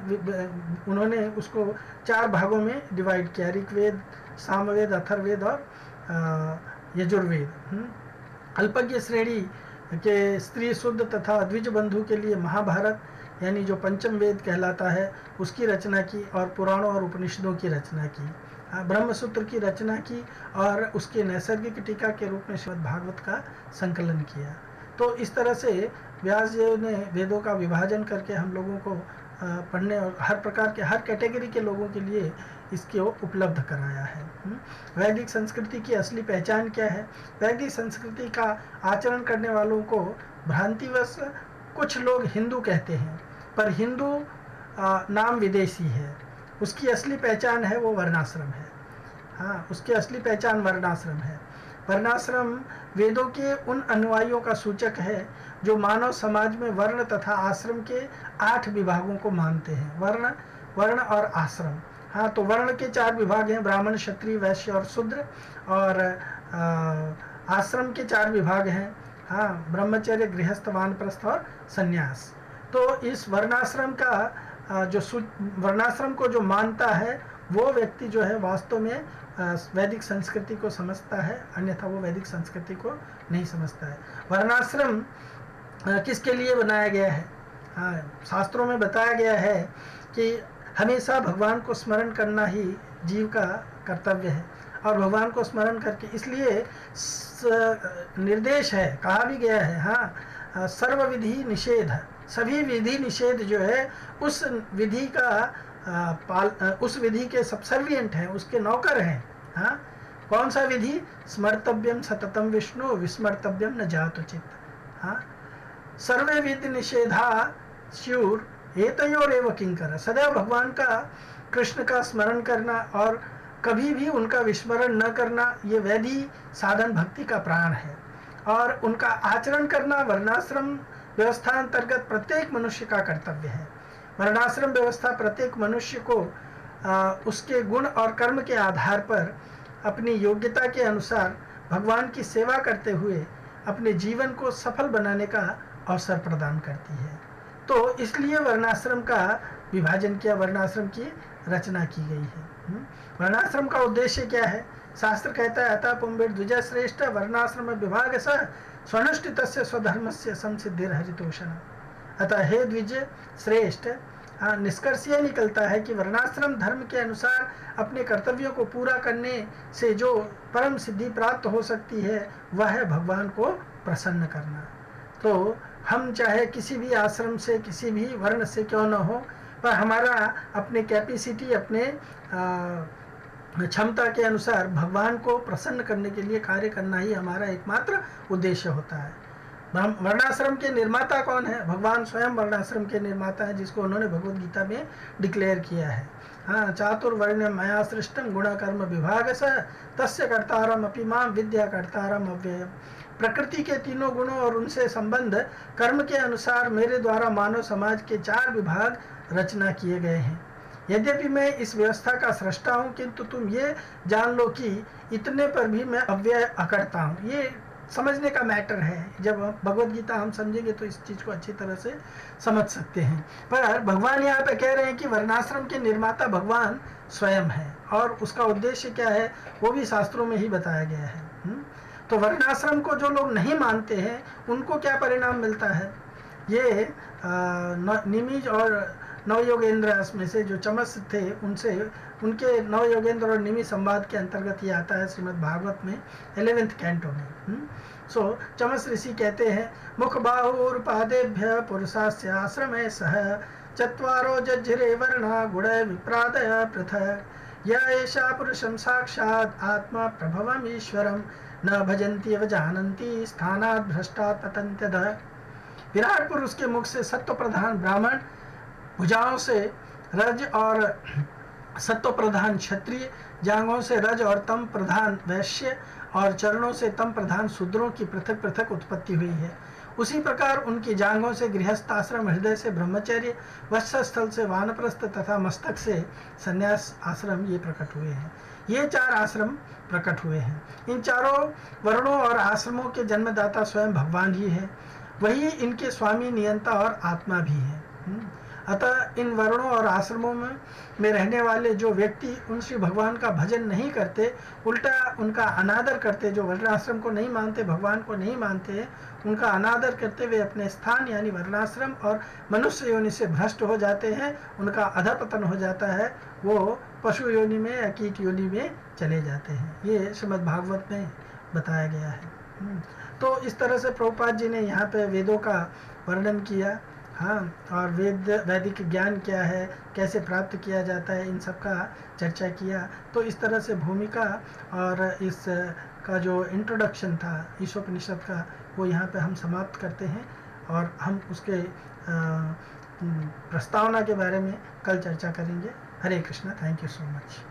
उन्होंने उसको 4 भागों में डिवाइड किया, ऋग्वेद, सामवेद, अथर्ववेद और यजुर्वेद। अल्पज्ञ श्रेणी के स्त्री शुद्ध तथा द्विज बंधु के लिए महाभारत यानी जो पंचम वेद कहलाता है उसकी रचना की, और पुराणों और उपनिषदों की रचना की, ब्रह्मसूत्र की रचना की, और उसके नैसर्गिक टीका के रूप में श्रीमद् भागवत का संकलन किया। तो इस तरह से व्यास जी ने वेदों का विभाजन करके हम लोगों को पढ़ने और हर प्रकार के, हर कैटेगरी के लोगों के लिए इसको उपलब्ध कराया है। वैदिक संस्कृति की असली पहचान क्या है? वैदिक संस्कृति का आचरण करने वालों को भ्रांतिवश कुछ लोग हिंदू कहते हैं, पर हिंदू नाम विदेशी है। उसकी असली पहचान है वो वर्णाश्रम है। हाँ, उसकी असली पहचान वर्णाश्रम है। वर्णाश्रम वेदों के उन अनुयायियों का सूचक है जो मानव समाज में वर्ण तथा आश्रम के 8 विभागों को मानते हैं। वर्ण और आश्रम। हाँ, तो वर्ण के 4 विभाग हैं, ब्राह्मण, क्षत्रिय, वैश्य और शूद्र। और आश्रम के 4 विभाग हैं, हाँ, ब्रह्मचर्य, गृहस्थ, वानप्रस्थ और संन्यास। तो इस वर्णाश्रम का वर्णाश्रम को जो मानता है वो व्यक्ति जो है वास्तव में वैदिक संस्कृति को समझता है, अन्यथा वो वैदिक संस्कृति को नहीं समझता है। वर्णाश्रम किसके लिए बनाया गया है? हाँ, शास्त्रों में बताया गया है कि हमेशा भगवान को स्मरण करना ही जीव का कर्तव्य है, और भगवान को स्मरण करके इसलिए निर्देश है, कहा भी गया है, हाँ, सर्व विधि निषेध, सभी विधि निषेध जो है उस विधि का उस विधि के सबसर्विएंट हैं, उसके नौकर हैं। हाँ, कौन सा विधि? स्मर्तव्यम सततम विष्णु विस्मर्तव्यम न जातुचित। हाँ, सर्वे विधि निषेधा स्युर एतयोरेव किंकर। सदैव भगवान का, कृष्ण का स्मरण करना और कभी भी उनका विस्मरण न करना, ये वैधि साधन भक्ति का प्राण है। और उनका आचरण करना वर्णाश्रम व्यवस्था अंतर्गत प्रत्येक मनुष्य का कर्तव्य है। वर्णाश्रम व्यवस्था प्रत्येक मनुष्य को उसके गुण और कर्म के आधार पर अपनी योग्यता के अनुसार भगवान की सेवा करते हुए अपने जीवन को सफल बनाने का अवसर प्रदान करती है। तो इसलिए वर्णाश्रम का विभाजन किया, वर्णाश्रम की रचना की गई है। वर्णाश्रम का उद्देश्य क्या है? शास्त्र कहता है अतः पुंबिर द्विज श्रेष्ठ वर्णाश्रम विभाग स स्वनुष्ठितस्य स्वधर्मस्य संसिद्धिर्हरितोषण। अतः हे द्विज श्रेष्ठ, निष्कर्ष यह निकलता है कि वर्णाश्रम धर्म के अनुसार अपने कर्तव्यों को पूरा करने से जो परम सिद्धि प्राप्त हो सकती है वह है भगवान को प्रसन्न करना। तो हम चाहे किसी भी आश्रम से, किसी भी वर्ण से क्यों न हो, पर हमारा अपने कैपेसिटी, अपने क्षमता के अनुसार भगवान को प्रसन्न करने के लिए कार्य करना ही हमारा एकमात्र उद्देश्य होता है। वर्णाश्रम के निर्माता कौन है? भगवान स्वयं वर्णाश्रम के निर्माता है, जिसको उन्होंने भगवद गीता में डिक्लेयर किया है। हाँ, चातुर्वर्ण मया सृष्टम गुण कर्म विभाग स तस्य कर्तारम अपि मां विद्या कर्तारम अव्ययम। प्रकृति के 3 गुणों और उनसे संबंध कर्म के अनुसार मेरे द्वारा मानव समाज के 4 विभाग रचना किए गए हैं। यद्यपि मैं इस व्यवस्था का सृष्टा हूँ, किंतु तुम ये जान लो कि इतने पर भी मैं अव्यय अकर्ता हूँ। ये समझने का मैटर है। जब भगवद गीता हम समझेंगे तो इस चीज़ को अच्छी तरह से समझ सकते हैं। पर भगवान यहाँ पे कह रहे हैं कि वर्णाश्रम के निर्माता भगवान स्वयं है, और उसका उद्देश्य क्या है वो भी शास्त्रों में ही बताया गया है। तो वर्णाश्रम को जो लोग नहीं मानते हैं उनको क्या परिणाम मिलता है? ये निमिज और नवयोगेंद्र में से जो चमस थे, उनसे उनके नवयोगेंद्र और निमि संवाद के अंतर्गत ये आता है श्रीमद् भागवत में 11वें कैंटो में। सो चमस ऋषि कहते हैं मुख बाहुर्पादेभ्य पुरुषास्य आश्रमे सह चत्वारो जज्जिरे वर्णा गुण विप्रादय पृथक् य एषा पुरुषं साक्षात् आत्मा प्रभवम् ईश्वरं न भजन्ति एव जानन्ति स्थानात् भ्रष्टात् पतन्त्यधः। विराट पुरुष के मुख से सत्व प्रधान ब्राह्मण, भुजाओं से रज और सत्व प्रधान क्षत्रिय, जांघों से रज और तम प्रधान वैश्य और चरणों से तम प्रधान शूद्रों की पृथक पृथक उत्पत्ति हुई है। उसी प्रकार उनकी जांघों से गृहस्थ आश्रम, हृदय से ब्रह्मचर्य, वत्सस्थल से वानप्रस्थ तथा मस्तक से संन्यास आश्रम ये प्रकट हुए हैं। ये 4 आश्रम प्रकट हुए हैं। इन चारों वर्णों और आश्रमों के जन्मदाता स्वयं भगवान ही है। वही इनके स्वामी, नियंता और आत्मा भी है। अतः इन वर्णों और आश्रमों में रहने वाले जो व्यक्ति उन श्री भगवान का भजन नहीं करते, उल्टा उनका अनादर करते, जो वर्णाश्रम को नहीं मानते, भगवान को नहीं मानते, उनका अनादर करते, वे अपने स्थान यानी वर्णाश्रम और मनुष्य योनि से भ्रष्ट हो जाते हैं। उनका अधपतन हो जाता है, वो पशु योनि में या कीट योनि में चले जाते हैं। ये श्रीमद् भागवत में बताया गया है। तो इस तरह से प्रभुपाद जी ने यहाँ पे वेदों का वर्णन किया। हाँ, और वैदिक ज्ञान क्या है, कैसे प्राप्त किया जाता है, इन सब का चर्चा किया। तो इस तरह से भूमिका और इस का जो इंट्रोडक्शन था ईशोपनिषद का, वो यहाँ पे हम समाप्त करते हैं और हम उसके प्रस्तावना के बारे में कल चर्चा करेंगे। Hare Krishna. Thank you so much.